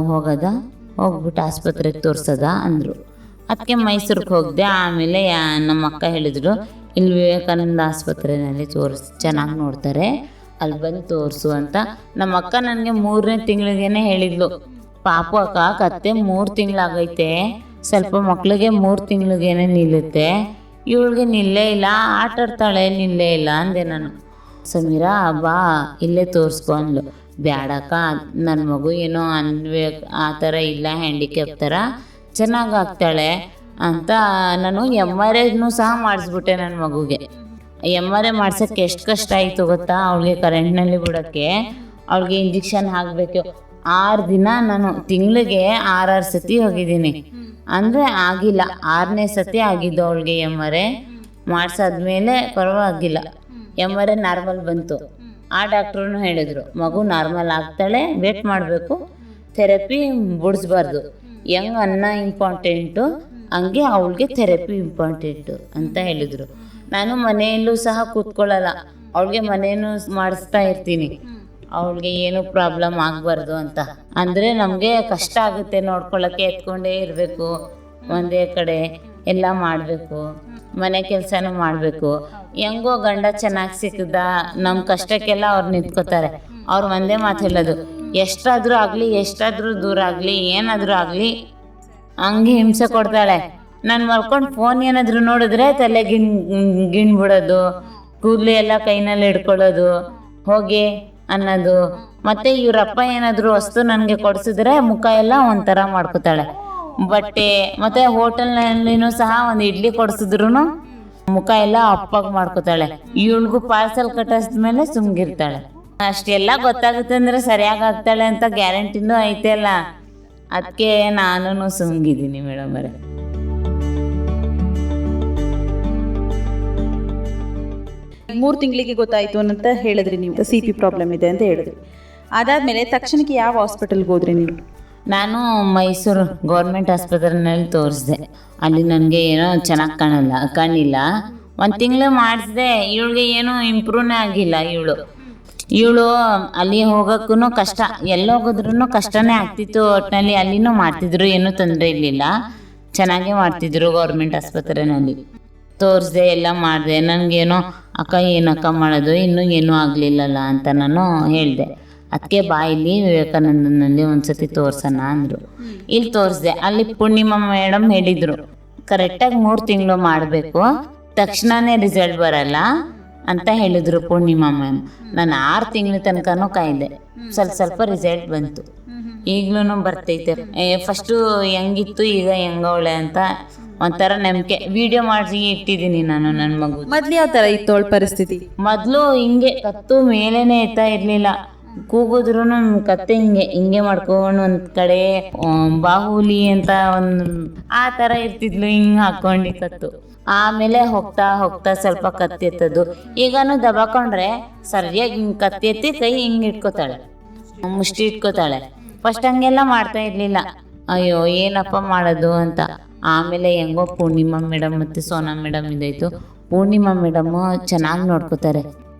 ಹೋಗ್ಬಿಟ್ಟು ಆಸ್ಪತ್ರೆಗೆ ತೋರ್ಸೋದ ಅಂದರು. ಅದಕ್ಕೆ ಮೈಸೂರಿಗೆ ಹೋಗಿದೆ. ಆಮೇಲೆ ನಮ್ಮ ಅಕ್ಕ ಹೇಳಿದರು, ಇಲ್ಲಿ ವಿವೇಕಾನಂದ ಆಸ್ಪತ್ರೆಯಲ್ಲಿ ಚೆನ್ನಾಗಿ ನೋಡ್ತಾರೆ, ಅಲ್ಲಿ ಬಂದು ತೋರಿಸು ಅಂತ. ನಮ್ಮ ಅಕ್ಕ ನನಗೆ 3ನೇ ತಿಂಗಳಿಗೇನೆ ಹೇಳಿದ್ಲು, ಪಾಪು ಅಕ್ಕ ಕತ್ತೆ 3 ತಿಂಗಳಾಗೈತೆ, ಸ್ವಲ್ಪ ಮಕ್ಕಳಿಗೆ 3 ತಿಂಗಳಿಗೇನೆ ನಿಲ್ಲುತ್ತೆ, ಇವಳಿಗೆ ನಿಲ್ಲೇ ಇಲ್ಲ, ಆಟ ಆಡ್ತಾಳೆ ನಿಲ್ಲೇ ಇಲ್ಲ ಅಂದೆ ನಾನು. ಸಮೀರಾ ಬಾ ಇಲ್ಲೇ ತೋರಿಸ್ಕೊ ಅಂದ್ಲು. ಬ್ಯಾಡಕ್ಕ, ನನ್ನ ಮಗು ಏನೋ ಆ ಥರ ಇಲ್ಲ, ಹ್ಯಾಂಡಿಕ್ಯಾಪ್ ಥರ ಚೆನ್ನಾಗಾಗ್ತಾಳೆ ಅಂತ ನಾನು MRI ಸಹ ಮಾಡಿಸ್ಬಿಟ್ಟೆ ನನ್ನ ಮಗುಗೆ. MRI ಮಾಡ್ಸೋಕ್ಕೆ ಎಷ್ಟು ಕಷ್ಟ ಆಯಿತು ಗೊತ್ತಾ? ಅವಳಿಗೆ ಕರೆಂಟ್ನಲ್ಲಿ ಬಿಡೋಕ್ಕೆ, ಅವಳಿಗೆ ಇಂಜೆಕ್ಷನ್ ಹಾಕಬೇಕು. 6 ದಿನ ನಾನು ತಿಂಗಳಿಗೆ 6 ಸತಿ ಹೋಗಿದ್ದೀನಿ. ಅಂದರೆ ಆಗಿಲ್ಲ, 6ನೇ ಸತಿ ಆಗಿದ್ದು ಅವಳಿಗೆ MRI ಮಾಡಿಸಾದ್ಮೇಲೆ ಪರವಾಗಿಲ್ಲ. MRI ನಾರ್ಮಲ್ ಬಂತು. ಆ ಡಾಕ್ಟ್ರೂ ಹೇಳಿದರು, ಮಗು ನಾರ್ಮಲ್ ಆಗ್ತಾಳೆ, ವೇಟ್ ಮಾಡಬೇಕು, ಥೆರಪಿ ಬಿಡಿಸ್ಬಾರ್ದು, ಹೆಂಗೆ ಅನ್ನ ಇಂಪಾರ್ಟೆಂಟು ಹಂಗೆ ಅವಳಿಗೆ ಥೆರಪಿ ಇಂಪಾರ್ಟೆಂಟು ಅಂತ ಹೇಳಿದರು. ನಾನು ಮನೆಯಲ್ಲೂ ಸಹ ಕೂತ್ಕೊಳ್ಳಲ್ಲ, ಅವಳಿಗೆ ಮನೇನು ಮಾಡಿಸ್ತಾ ಇರ್ತೀನಿ, ಅವಳಿಗೆ ಏನು ಪ್ರಾಬ್ಲಮ್ ಆಗಬಾರ್ದು ಅಂತ. ಅಂದರೆ ನಮಗೆ ಕಷ್ಟ ಆಗುತ್ತೆ ನೋಡ್ಕೊಳ್ಳೋಕ್ಕೆ, ಎತ್ಕೊಂಡೇ ಇರಬೇಕು, ಒಂದೇ ಕಡೆ ಎಲ್ಲ ಮಾಡಬೇಕು, ಮನೆ ಕೆಲಸನೂ ಮಾಡಬೇಕು. ಹೆಂಗೋ ಗಂಡ ಚೆನ್ನಾಗಿ ಸಿಕ್ಕದ, ನಮ್ಮ ಕಷ್ಟಕ್ಕೆಲ್ಲ ಅವ್ರು ನಿಂತ್ಕೋತಾರೆ. ಅವ್ರು ಒಂದೇ ಮಾತು ಹೇಳೋದು, ಎಷ್ಟಾದರೂ ಆಗಲಿ, ಎಷ್ಟಾದರೂ ದೂರ ಆಗಲಿ, ಏನಾದರೂ ಆಗಲಿ ಹಂಗೆ ಹಿಂಸೆ ಕೊಡ್ತಾಳೆ. ನಾನು ಮಲ್ಕೊಂಡು ಫೋನ್ ಏನಾದರೂ ನೋಡಿದ್ರೆ ತಲೆ ಗಿಣ್ಬಿಡೋದು, ಕೂದಲು ಎಲ್ಲ ಕೈನಲ್ಲಿ ಹಿಡ್ಕೊಳ್ಳೋದು, ಹೋಗಿ ಅನ್ನೋದು. ಮತ್ತು ಇವರಪ್ಪ ಏನಾದರೂ ವಸ್ತು ನನಗೆ ಕೊಡಿಸಿದ್ರೆ ಮುಖ ಎಲ್ಲ ಒಂಥರ ಮಾಡ್ಕೋತಾಳೆ. ಬಟ್ಟೆ ಮತ್ತು ಹೋಟೆಲ್ನಲ್ಲಿನೂ ಸಹ ಒಂದು ಇಡ್ಲಿ ಕೊಡಿಸಿದ್ರು ಮುಖ ಎಲ್ಲ ಅಪ್ಪಾಗಿ ಮಾಡ್ಕೋತಾಳೆ. ಇವಳಿಗೂ ಪಾರ್ಸಲ್ ಕಟ್ಟಿಸ್ಮೇಲೆ ಸುಮ್ಗಿರ್ತಾಳೆ. ಅಷ್ಟೆಲ್ಲ ಗೊತ್ತಾಗುತ್ತೆ ಅಂದರೆ ಸರಿಯಾಗಿ ಆಗ್ತಾಳೆ ಅಂತ ಗ್ಯಾರಂಟಿನೂ ಐತೆ ಅಲ್ಲ, ಅದಕ್ಕೆ ನಾನು ಸುಮ್ಗಿದ್ದೀನಿ ಮೇಡಮ್ ಅವರೇ. ಮೂರು ತಿಂಗಳಿಗೆ ಗೊತ್ತಾಯಿತು ಅಂತ ಹೇಳಿದ್ರಿ ನೀವು, CP ಪ್ರಾಬ್ಲಮ್ ಇದೆ ಅಂತ ಹೇಳಿದ್ರಿ. ಅದಾದಮೇಲೆ ತಕ್ಷಣಕ್ಕೆ ಯಾವ ಹಾಸ್ಪಿಟಲ್ಗೆ ಹೋದ್ರಿ ನೀವು? ನಾನು ಮೈಸೂರು ಗೌರ್ಮೆಂಟ್ ಆಸ್ಪತ್ರೆಯಲ್ಲಿ ತೋರಿಸಿದೆ. ಅಲ್ಲಿ ನನಗೆ ಏನೋ ಚೆನ್ನಾಗಿ ಕಾಣಿಲ್ಲ. ಒಂದು ತಿಂಗಳು ಮಾಡಿಸಿದೆ, ಇವಳಿಗೆ ಏನೂ ಇಂಪ್ರೂವ್ನೇ ಆಗಿಲ್ಲ. ಇವಳು ಅಲ್ಲಿ ಹೋಗೋಕ್ಕೂ ಕಷ್ಟ, ಎಲ್ಲೋಗಿದ್ರೂ ಕಷ್ಟನೇ ಆಗ್ತಿತ್ತು. ಒಟ್ಟಿನಲ್ಲಿ ಅಲ್ಲಿನೂ ಮಾಡ್ತಿದ್ರು, ಏನೂ ತೊಂದರೆ ಇರಲಿಲ್ಲ, ಚೆನ್ನಾಗೇ ಮಾಡ್ತಿದ್ರು ಗೌರ್ಮೆಂಟ್ ಆಸ್ಪತ್ರೆಯಲ್ಲಿ. ತೋರಿಸ್ದೆ, ಎಲ್ಲ ಮಾಡಿದೆ. ನನಗೇನೋ ಅಕ್ಕ ಏನಕ್ಕ ಮಾಡೋದು, ಇನ್ನೂ ಏನೂ ಆಗಲಿಲ್ಲಲ್ಲ ಅಂತ ನಾನು ಹೇಳಿದೆ. ಅದಕ್ಕೆ ಬಾ ಇಲ್ಲಿ ವಿವೇಕಾನಂದನಲ್ಲಿ ಒಂದ್ಸತಿ ತೋರ್ಸೋಣ ಅಂದರು. ಇಲ್ಲಿ ತೋರಿಸ್ದೆ. ಅಲ್ಲಿ ಪೂರ್ಣಿಮಾ ಮೇಡಮ್ ಹೇಳಿದರು, ಕರೆಕ್ಟಾಗಿ 3 ತಿಂಗಳು ಮಾಡಬೇಕು, ತಕ್ಷಣವೇ ರಿಸಲ್ಟ್ ಬರಲ್ಲ ಅಂತ ಹೇಳಿದರು ಪೂರ್ಣಿಮಾ ಮ್ಯಾಮ್. ನಾನು 6 ತಿಂಗಳ ತನಕನೂ ಕಾಯ್ದೆ, ಸ್ವಲ್ಪ ರಿಸಲ್ಟ್ ಬಂತು. ಈಗಲೂ ಬರ್ತೈತೆ. ಫಸ್ಟು ಹೆಂಗಿತ್ತು, ಈಗ ಹೆಂಗವಳೆ ಅಂತ ಒಂಥರ ನಂಬಿಕೆ. ವಿಡಿಯೋ ಮಾಡಿ ಇಟ್ಟಿದ್ದೀನಿ ನಾನು ನನ್ನ ಮಗು. ಮೊದ್ಲು ಯಾವ ಥರ ಇತ್ತು ಅವಳ ಪರಿಸ್ಥಿತಿ? ಮೊದಲು ಹಿಂಗೆ ಕತ್ತು ಮೇಲೇನೆ ಎತ್ತಾ ಇರಲಿಲ್ಲ, ಕೂಗಿದ್ರು ಕತ್ತೆ ಹಿಂಗೆ ಮಾಡ್ಕೊಂಡು ಒಂದು ಕಡೆ ಬಾಹುಲಿ ಅಂತ ಒಂದು ಆ ಥರ ಇರ್ತಿದ್ಲು, ಹಿಂಗೆ ಹಾಕ್ಕೊಂಡು ಕತ್ತು. ಆಮೇಲೆ ಹೋಗ್ತಾ ಸ್ವಲ್ಪ ಕತ್ತಿ ಎತ್ತದು. ಈಗನೂ ದಬಾಕೊಂಡ್ರೆ ಸರಿಯಾಗಿ ಹಿಂಗೆ ಕತ್ತಿ ಎತ್ತಿ ಕೈ ಹಿಂಗೆ ಇಟ್ಕೋತಾಳೆ, ಮುಷ್ಟಿ ಇಟ್ಕೋತಾಳೆ. ಫಸ್ಟ್ ಹಂಗೆಲ್ಲ ಮಾಡ್ತಾ ಇರಲಿಲ್ಲ. ಅಯ್ಯೋ ಏನಪ್ಪ ಮಾಡೋದು ಅಂತ. ಆಮೇಲೆ ಹೆಂಗೋ ಪೂರ್ಣಿಮಾ ಮೇಡಮ್ ಮತ್ತು ಸೋನಾ ಮೇಡಮ್ ಇದಾಯಿತು. ಪೂರ್ಣಿಮಾ ಮೇಡಮ್ಮು ಚೆನ್ನಾಗಿ ನೋಡ್ಕೋತಾರೆ.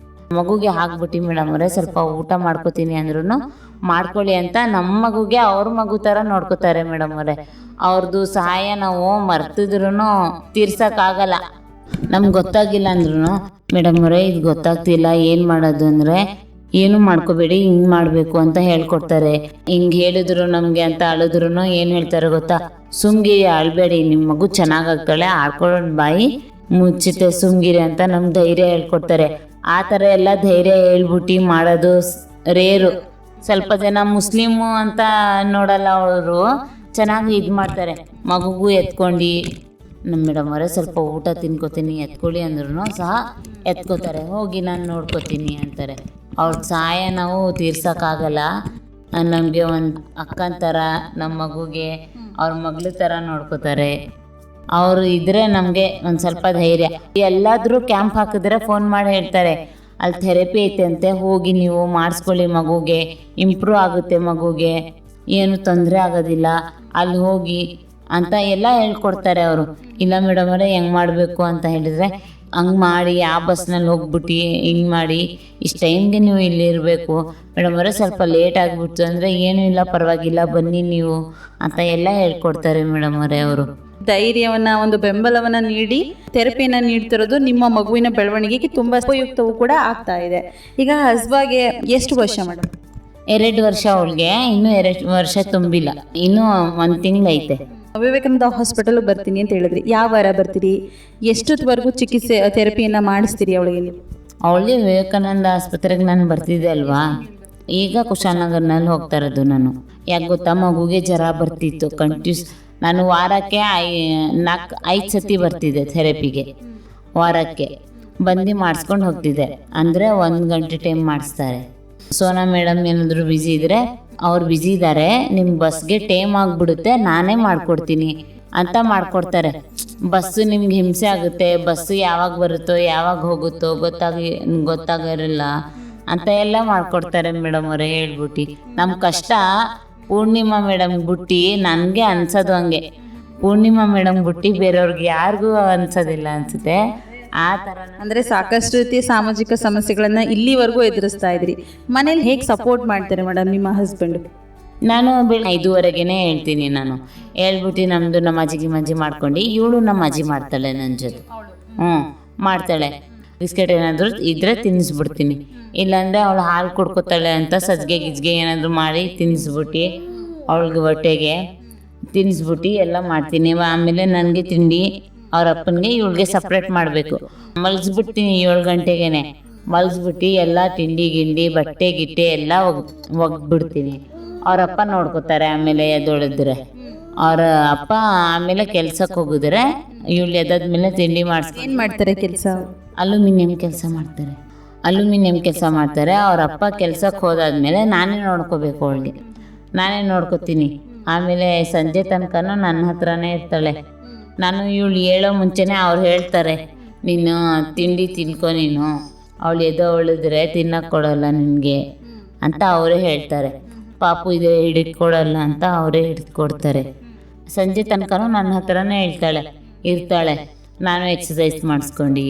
ಮಗುಗೆ ಹಾಕ್ಬಿಟ್ಟು ಮೇಡಮ್ ಅವರೇ ಸ್ವಲ್ಪ ಊಟ ಮಾಡ್ಕೋತೀನಿ ಅಂದ್ರೂ ಮಾಡ್ಕೊಳ್ಳಿ ಅಂತ ನಮ್ಮ ಮಗುಗೆ ಅವ್ರ ಮಗು ಥರ ನೋಡ್ಕೋತಾರೆ ಮೇಡಮ್ ಅವರೇ. ಅವ್ರದ್ದು ಸಹಾಯ ನಾವು ಮರ್ತಿದ್ರು ತೀರ್ಸೋಕ್ಕಾಗಲ್ಲ. ನಮ್ಗೆ ಗೊತ್ತಾಗಿಲ್ಲ ಅಂದ್ರೂ ಮೇಡಮ್ ಅವರೇ ಇದು ಗೊತ್ತಾಗ್ತಿಲ್ಲ ಏನು ಮಾಡೋದು ಅಂದರೆ, ಏನು ಮಾಡ್ಕೋಬೇಡಿ, ಹಿಂಗೆ ಮಾಡಬೇಕು ಅಂತ ಹೇಳ್ಕೊಡ್ತಾರೆ. ಹಿಂಗೆ ಹೇಳಿದ್ರು ನಮಗೆ ಅಂತ ಅಳಿದ್ರು ಏನು ಹೇಳ್ತಾರೆ ಗೊತ್ತಾ, ಸುಮ್ಗಿರಿ, ಅಳ್ಬೇಡಿ, ನಿಮ್ಮ ಮಗು ಚೆನ್ನಾಗಾಗ್ತಾಳೆ, ಆಡ್ಕೊಳ್ಳೋಣ, ಬಾಯಿ ಮುಚ್ಚಿತೆ, ಸುಮ್ಗಿರಿ ಅಂತ ನಮ್ಗೆ ಧೈರ್ಯ ಹೇಳ್ಕೊಡ್ತಾರೆ. ಆ ಥರ ಎಲ್ಲ ಧೈರ್ಯ ಹೇಳ್ಬಿಟ್ಟು ಮಾಡೋದು ರೇರು. ಸ್ವಲ್ಪ ಜನ ಮುಸ್ಲಿಮು ಅಂತ ನೋಡಲ್ಲ, ಅವರು ಚೆನ್ನಾಗಿ ಇದು ಮಾಡ್ತಾರೆ. ಮಗುಗೂ ಎತ್ಕೊಂಡು ನಮ್ಮ ಮೇಡಮ್ ಅವರೇ ಸ್ವಲ್ಪ ಊಟ ತಿನ್ಕೋತೀನಿ ಎತ್ಕೊಳ್ಳಿ ಅಂದ್ರೂ ಸಹ ಎತ್ಕೋತಾರೆ. ಹೋಗಿ ನಾನು ನೋಡ್ಕೋತೀನಿ ಅಂತಾರೆ. ಅವ್ರ ಸಹಾಯ ನಾವು ತೀರ್ಸೋಕ್ಕಾಗಲ್ಲ. ನಮಗೆ ಒಂದು ಅಕ್ಕನ ಥರ ನಮ್ಮ ಮಗುಗೆ ಅವ್ರ ಮಗಳ ಥರ ನೋಡ್ಕೋತಾರೆ. ಅವರು ಇದ್ದರೆ ನಮಗೆ ಒಂದು ಸ್ವಲ್ಪ ಧೈರ್ಯ. ಎಲ್ಲಾದರೂ ಕ್ಯಾಂಪ್ ಹಾಕಿದ್ರೆ ಫೋನ್ ಮಾಡಿ ಹೇಳ್ತಾರೆ, ಅಲ್ಲಿ ಥೆರಪಿ ಐತೆ ಅಂತೆ, ಹೋಗಿ ನೀವು ಮಾಡಿಸ್ಕೊಳ್ಳಿ, ಮಗುಗೆ ಇಂಪ್ರೂವ್ ಆಗುತ್ತೆ, ಮಗುಗೆ ಏನು ತೊಂದರೆ ಆಗೋದಿಲ್ಲ, ಅಲ್ಲಿ ಹೋಗಿ ಅಂತ ಎಲ್ಲ ಹೇಳ್ಕೊಡ್ತಾರೆ ಅವರು. ಇಲ್ಲ ಮೇಡಮ್ ಅವರೇ ಹೆಂಗೆ ಮಾಡಬೇಕು ಅಂತ ಹೇಳಿದರೆ, ಹಂಗೆ ಮಾಡಿ ಆ ಬಸ್ನಲ್ಲಿ ಹೋಗ್ಬಿಟ್ಟು ಹಿಂಗೆ ಮಾಡಿ ಇಷ್ಟು ಟೈಮ್ಗೆ ನೀವು ಇಲ್ಲಿ ಇರಬೇಕು ಮೇಡಮ್ ಅವರೇ, ಸ್ವಲ್ಪ ಲೇಟ್ ಆಗಿಬಿಡ್ತು ಅಂದರೆ ಏನೂ ಇಲ್ಲ ಪರವಾಗಿಲ್ಲ ಬನ್ನಿ ನೀವು ಅಂತ ಎಲ್ಲ ಹೇಳ್ಕೊಡ್ತಾರೆ ಮೇಡಮ್ ಅವರೇ. ಅವರು ಧೈರ್ಯವನ್ನ, ಒಂದು ಬೆಂಬಲವನ್ನ ನೀಡಿ ಥೆರಪಿಯನ್ನ ನೀಡ್ತಿರೋದು ನಿಮ್ಮ ಮಗುವಿನ ಬೆಳವಣಿಗೆಗೆ ತುಂಬಾ ಉಪಯುಕ್ತವೂ ಕೂಡ ಆಗ್ತಾ ಇದೆ. ಈಗ ಹಸ್ಬಾಗೆ ಎಷ್ಟು ವರ್ಷ ಮೇಡಮ್? 2 ವರ್ಷ ಅವಳಿಗೆ, ಇನ್ನೂ 2 ವರ್ಷ ತುಂಬಿಲ್ಲ, ಇನ್ನೂ 1 ತಿಂಗಳೈತೆ. ವಿವೇಕಾನಂದ ಹಾಸ್ಪಿಟಲ್ ಬರ್ತೀನಿ ಅಂತ ಹೇಳಿದ್ರಿ, ಯಾವ ವಾರ ಬರ್ತೀರಿ? ಎಷ್ಟೊತ್ತವರೆಗೂ ಚಿಕಿತ್ಸೆ ಥೆರಪಿಯನ್ನ ಮಾಡಿಸ್ತೀರಿ ಅವಳಿಗೆ ನೀವು? ಅವಳಿಗೆ ವಿವೇಕಾನಂದ ಆಸ್ಪತ್ರೆಗೆ ನಾನು ಬರ್ತಿದ್ದೆ ಅಲ್ವಾ, ಈಗ ಕುಶಾಲನಗರ್ನಲ್ಲಿ ಹೋಗ್ತಾ ಇರೋದು ನಾನು. ಯಾಕೆ ಗೊತ್ತಾ, ಮಗುಗೆ ಜ್ವರ ಬರ್ತಿತ್ತು ಕಂಟಿನ್ಯೂಸ್. ನಾನು ವಾರಕ್ಕೆ 5 ಸತಿ ಬರ್ತಿದ್ದೆ ಥೆರಪಿಗೆ. ವಾರಕ್ಕೆ ಬಂದು ಮಾಡಿಸ್ಕೊಂಡು ಹೋಗ್ತಿದ್ದೆ. ಅಂದರೆ 1 ಗಂಟೆ ಟೈಮ್ ಮಾಡಿಸ್ತಾರೆ. ಸೋನಾ ಮೇಡಮ್ ಏನಾದರೂ ಬ್ಯುಸಿ ಇದ್ದರೆ, ಅವ್ರು ಬ್ಯುಸಿ ಇದ್ದಾರೆ, ನಿಮ್ಮ ಬಸ್ಗೆ ಟೈಮ್ ಆಗಿಬಿಡುತ್ತೆ, ನಾನೇ ಮಾಡಿಕೊಡ್ತೀನಿ ಅಂತ ಮಾಡಿಕೊಡ್ತಾರೆ. ಬಸ್ಸು ನಿಮ್ಗೆ ಹಿಂಸೆ ಆಗುತ್ತೆ, ಬಸ್ಸು ಯಾವಾಗ ಬರುತ್ತೋ ಯಾವಾಗ ಹೋಗುತ್ತೋ ಗೊತ್ತಾಗಿರಲ್ಲ ಅಂತ ಎಲ್ಲ ಮಾಡಿಕೊಡ್ತಾರೆ ಮೇಡಮ್ ಅವರೇ ಹೇಳ್ಬಿಟ್ಟು. ನಮ್ಮ ಕಷ್ಟ ಪೂರ್ಣಿಮಾ ಮೇಡಮ್ ಬಿಟ್ಟು ನನಗೆ ಅನ್ಸೋದು ಹಂಗೆ. ಪೂರ್ಣಿಮಾ ಮೇಡಮ್ ಬಿಟ್ಟು ಬೇರೆಯವ್ರಿಗೆ ಯಾರಿಗೂ ಅನ್ಸೋದಿಲ್ಲ ಅನಿಸುತ್ತೆ. ಆ ಥರ ಅಂದ್ರೆ ಸಾಕಷ್ಟು ರೀತಿಯ ಸಾಮಾಜಿಕ ಸಮಸ್ಯೆಗಳನ್ನ ಇಲ್ಲಿವರೆಗೂ ಎದುರಿಸ್ತಾ ಇದ್ರಿ. ಮನೇಲಿ ಹೇಗೆ ಸಪೋರ್ಟ್ ಮಾಡ್ತಾರೆ ಮೇಡಮ್ ನಿಮ್ಮ ಹಸ್ಬೆಂಡ್? ನಾನು 5:30ಗೆ ಹೇಳ್ತೀನಿ. ನಾನು ಹೇಳ್ಬಿಟ್ಟು ನಮ್ಮದು ನಮ್ಮ ಅಜ್ಜಿ ಮಾಡ್ಕೊಂಡು ಇವಳು ನಮ್ಮ ಅಜ್ಜಿ ಮಾಡ್ತಾಳೆ ನನ್ನ ಜೊತೆ. ಮಾಡ್ತಾಳೆ. ಬಿಸ್ಕೆಟ್ ಏನಾದರೂ ಇದ್ದರೆ ತಿನ್ನಿಸ್ಬಿಡ್ತೀನಿ, ಇಲ್ಲಾಂದರೆ ಅವಳು ಹಾಲು ಕುಡ್ಕೊತಾಳೆ ಅಂತ ಸಜ್ಜಿಗೆ ಗಿಜ್ಗೆ ಏನಾದರೂ ಮಾಡಿ ತಿನ್ನಿಸ್ಬಿಟ್ಟು ಅವಳಿಗೆ ಹೊಟ್ಟೆಗೆ ತಿನ್ನಿಸ್ಬಿಟ್ಟು ಎಲ್ಲ ಮಾಡ್ತೀನಿ. ಆಮೇಲೆ ನನಗೆ ತಿಂಡಿ, ಅವ್ರ ಅಪ್ಪನಿಗೆ ಇವಳಿಗೆ ಸಪ್ರೇಟ್ ಮಾಡಬೇಕು. ಮಲಗಿಸ್ಬಿಡ್ತೀನಿ 7 ಗಂಟೆಗೆ. ಮಲಗಿಸ್ಬಿಟ್ಟು ಎಲ್ಲ ತಿಂಡಿ ಗಿಂಡಿ ಬಟ್ಟೆ ಗಿಟ್ಟೆ ಎಲ್ಲ ಒಗ್ಬಿಡ್ತೀನಿ. ಅವರಪ್ಪ ನೋಡ್ಕೋತಾರೆ. ಆಮೇಲೆ ಎದ್ದೊಳಿದ್ರೆ ಅವ್ರ ಅಪ್ಪ ಆಮೇಲೆ ಕೆಲ್ಸಕ್ಕೆ ಹೋಗಿದ್ರೆ ಇವಳು ಎದ್ದಾದ್ಮೇಲೆ ತಿಂಡಿ ಏನು ಮಾಡ್ತಾರೆ ಕೆಲಸ? ಅಲ್ಯೂಮಿನಿಯಂ ಕೆಲಸ ಮಾಡ್ತಾರೆ. ಅವ್ರ ಅಪ್ಪ ಕೆಲ್ಸಕ್ಕೆ ಹೋದಾದ್ಮೇಲೆ ನಾನೇ ನೋಡ್ಕೋಬೇಕು ಅವಳಿಗೆ, ನಾನೇ ನೋಡ್ಕೋತೀನಿ. ಆಮೇಲೆ ಸಂಜೆ ತನಕನೂ ನನ್ನ ಹತ್ರನೇ ಇರ್ತಾಳೆ. ನಾನು ಇವಳು ಹೇಳೋ ಮುಂಚೆನೇ ಅವ್ರು ಹೇಳ್ತಾರೆ, ನೀನು ತಿಂಡಿ ತಿನ್ಕೊ, ನೀನು ಅವಳು ಎದ್ದೊಳಿದ್ರೆ ತಿನ್ನಕ್ಕೆ ಕೊಡೋಲ್ಲ ನಿನಗೆ ಅಂತ ಅವರೇ ಹೇಳ್ತಾರೆ. ಪಾಪು ಇದೆ ಹಿಡಿದ್ಕೊಡಲ್ಲ ಅಂತ ಅವರೇ ಹಿಡಿದ್ಕೊಡ್ತಾರೆ. ಸಂಜೆ ತನಕನೂ ನನ್ನ ಹತ್ರನೇ ಇರ್ತಾಳೆ. ನಾನು ಎಕ್ಸಸೈಸ್ ಮಾಡಿಸ್ಕೊಂಡು,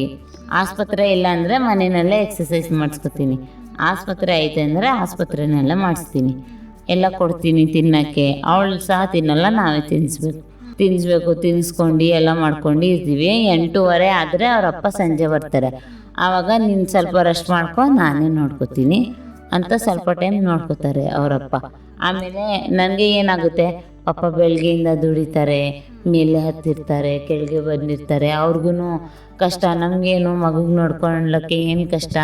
ಆಸ್ಪತ್ರೆ ಇಲ್ಲ ಅಂದರೆ ಮನೆಯಲ್ಲೇ ಎಕ್ಸಸೈಸ್ ಮಾಡಿಸ್ಕೊತೀನಿ. ಆಸ್ಪತ್ರೆ ಐತೆ ಅಂದರೆ ಆಸ್ಪತ್ರೆನೆಲ್ಲ ಮಾಡಿಸ್ತೀನಿ, ಎಲ್ಲ ಕೊಡ್ತೀನಿ ತಿನ್ನೋಕ್ಕೆ. ಅವಳು ಸಹ ತಿನ್ನಲ್ಲ, ನಾವೇ ತಿನ್ನಿಸ್ಕೊಂಡು ಎಲ್ಲ ಮಾಡ್ಕೊಂಡು ಇರ್ತೀವಿ. 8:30 ಆದರೆ ಅವರಪ್ಪ ಸಂಜೆ ಬರ್ತಾರೆ. ಆವಾಗ ನೀನು ಸ್ವಲ್ಪ ರೆಸ್ಟ್ ಮಾಡ್ಕೊ, ನಾನೇ ನೋಡ್ಕೋತೀನಿ ಅಂತ ಸ್ವಲ್ಪ ಟೈಮ್ ನೋಡ್ಕೋತಾರೆ ಅವರಪ್ಪ. ಆಮೇಲೆ ನನಗೆ ಏನಾಗುತ್ತೆ, ಪಾಪ ಬೆಳಗ್ಗೆಯಿಂದ ದುಡಿತಾರೆ, ಮೇಲೆ ಹತ್ತಿರ್ತಾರೆ, ಕೆಳಗೆ ಬಂದಿರ್ತಾರೆ, ಅವ್ರಿಗೂ ಕಷ್ಟ. ನಮಗೇನು ಮಗುಗೆ ನೋಡ್ಕೊಳ್ಳೋಕ್ಕೆ ಏನು ಕಷ್ಟ.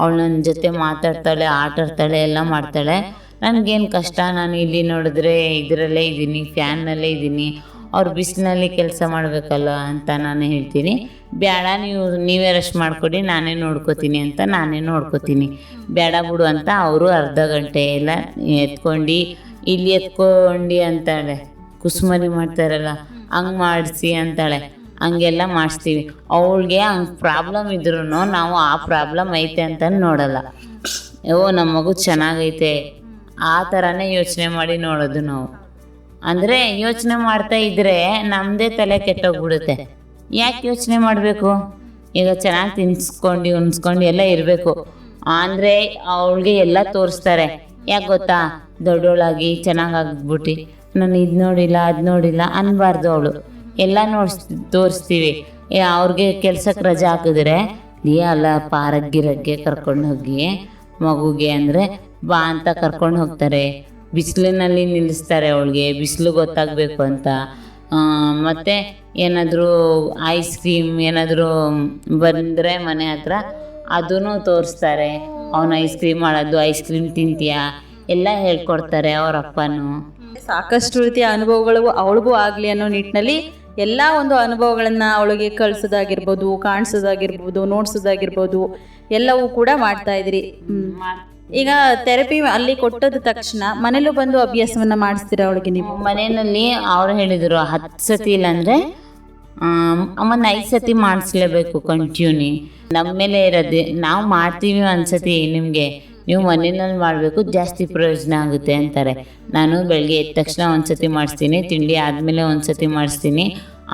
ಅವಳು ನನ್ನ ಜೊತೆ ಮಾತಾಡ್ತಾಳೆ, ಆಟಾಡ್ತಾಳೆ, ಎಲ್ಲ ಮಾಡ್ತಾಳೆ. ನನಗೇನು ಕಷ್ಟ, ನಾನು ಇಲ್ಲಿ ನೋಡಿದ್ರೆ ಇದರಲ್ಲೇ ಇದ್ದೀನಿ, ಫ್ಯಾನ್ನಲ್ಲೇ ಇದ್ದೀನಿ, ಅವ್ರು ಬಿಸಿಲಿನಲ್ಲಿ ಕೆಲಸ ಮಾಡಬೇಕಲ್ಲ ಅಂತ ನಾನು ಹೇಳ್ತೀನಿ. ಬೇಡ, ನೀವೇ ರೆಸ್ಟ್ ಮಾಡ್ಕೊಡಿ, ನಾನೇ ನೋಡ್ಕೋತೀನಿ ಅಂತ ನಾನೇ ನೋಡ್ಕೋತೀನಿ. ಬೇಡ ಬಿಡು ಅಂತ ಅವರು ಅರ್ಧ ಗಂಟೆ ಎಲ್ಲ ಎತ್ಕೊಂಡು ಅಂತಾಳೆ. ಕುಸುಮರಿ ಮಾಡ್ತಾರಲ್ಲ ಹಂಗೆ ಮಾಡಿಸಿ ಅಂತಾಳೆ. ಹಂಗೆಲ್ಲ ಮಾಡಿಸ್ತೀವಿ. ಅವಳಿಗೆ ಹಂಗೆ ಪ್ರಾಬ್ಲಮ್ ಇದ್ರೂ ನಾವು ಆ ಪ್ರಾಬ್ಲಮ್ ಐತೆ ಅಂತ ನೋಡಲ್ಲ. ನಮ್ಮ ಮಗು ಚೆನ್ನಾಗೈತೆ ಆ ಥರನೇ ಯೋಚನೆ ಮಾಡಿ ನೋಡೋದು ನಾವು. ಅಂದರೆ ಯೋಚನೆ ಮಾಡ್ತಾ ಇದ್ದರೆ ನಮ್ಮದೇ ತಲೆ ಕೆಟ್ಟೋಗ್ಬಿಡುತ್ತೆ. ಯಾಕೆ ಯೋಚನೆ ಮಾಡಬೇಕು? ಈಗ ಚೆನ್ನಾಗಿ ತಿನ್ಸ್ಕೊಂಡು ಉಣ್ಸ್ಕೊಂಡು ಎಲ್ಲ ಇರಬೇಕು ಅಂದರೆ ಅವಳಿಗೆ ಎಲ್ಲ ತೋರಿಸ್ತಾರೆ. ಯಾಕೆ ಗೊತ್ತಾ, ದೊಡ್ಡೋಳಾಗಿ ಚೆನ್ನಾಗಾಗ್ಬಿಟ್ಟು ನಾನು ಇದು ನೋಡಿಲ್ಲ ಅದು ನೋಡಿಲ್ಲ ಅನ್ನಬಾರ್ದು. ಅವಳು ಎಲ್ಲ ತೋರಿಸ್ತೀವಿ. ಅವ್ರಿಗೆ ಕೆಲ್ಸಕ್ಕೆ ರಜೆ ಹಾಕಿದ್ರೆ ಅಲ್ಲ ಪಾರಗ್ಗಿರಗ್ಗೆ ಕರ್ಕೊಂಡು ಹೋಗಿ ಮಗುಗೆ ಅಂದರೆ ಬಾ ಅಂತ ಕರ್ಕೊಂಡು ಹೋಗ್ತಾರೆ. ಬಿಸಿಲಿನಲ್ಲಿ ನಿಲ್ಲಿಸ್ತಾರೆ, ಅವಳಿಗೆ ಬಿಸಿಲು ಗೊತ್ತಾಗಬೇಕು ಅಂತ. ಮತ್ತು ಏನಾದರೂ ಐಸ್ ಕ್ರೀಮ್ ಏನಾದರೂ ಬಂದರೆ ಮನೆ ಹತ್ರ ಅದೂ ತೋರಿಸ್ತಾರೆ. ಅವನು ಐಸ್ ಕ್ರೀಮ್ ಮಾಡೋದು, ಐಸ್ ಕ್ರೀಮ್ ತಿಂತೀಯಾ ಎಲ್ಲ ಹೇಳ್ಕೊಡ್ತಾರೆ ಅವ್ರ ಅಪ್ಪನೂ. ಸಾಕಷ್ಟು ರೀತಿಯ ಅನುಭವಗಳು ಅವಳಿಗೂ ಆಗಲಿ ಅನ್ನೋ ನಿಟ್ಟಿನಲ್ಲಿ ಎಲ್ಲ ಒಂದು ಅನುಭವಗಳನ್ನು ಅವಳಿಗೆ ಕಳಿಸೋದಾಗಿರ್ಬೋದು, ಕಾಣಿಸೋದಾಗಿರ್ಬೋದು, ನೋಡ್ಸೋದಾಗಿರ್ಬೋದು ಎಲ್ಲವೂ ಕೂಡ ಮಾಡ್ತಾ ಇದ್ರಿ. ಈಗ ಥೆರಪಿ ಅಲ್ಲಿ ಕೊಟ್ಟದ ತಕ್ಷಣ ಮನೇಲೂ ಬಂದು ಅಭ್ಯಾಸವನ್ನ ಮಾಡಿಸ್ತೀರಾ ಅವಳಿಗೆ ನೀವು? ಮನೆಯಲ್ಲಿ ಅವ್ರು ಹೇಳಿದರು 10 ಸತಿ ಇಲ್ಲಾಂದರೆ ಅಮ್ಮನ 5 ಸತಿ ಮಾಡಿಸ್ಲೇಬೇಕು ಕಂಟಿನ್ಯೂ. ನಮ್ಮ ಮೇಲೆ ಇರೋದು, ನಾವು ಮಾಡ್ತೀವಿ ಅನ್ಸತಿ ನಿಮಗೆ, ನೀವು ಮನೆಯಲ್ಲಿ ಮಾಡಬೇಕು, ಜಾಸ್ತಿ ಪ್ರಯೋಜನ ಆಗುತ್ತೆ ಅಂತಾರೆ. ನಾನು ಬೆಳಗ್ಗೆ ಎದ್ದ ತಕ್ಷಣ 1 ಸತಿ ಮಾಡಿಸ್ತೀನಿ, ತಿಂಡಿ ಆದಮೇಲೆ 1 ಸತಿ ಮಾಡಿಸ್ತೀನಿ,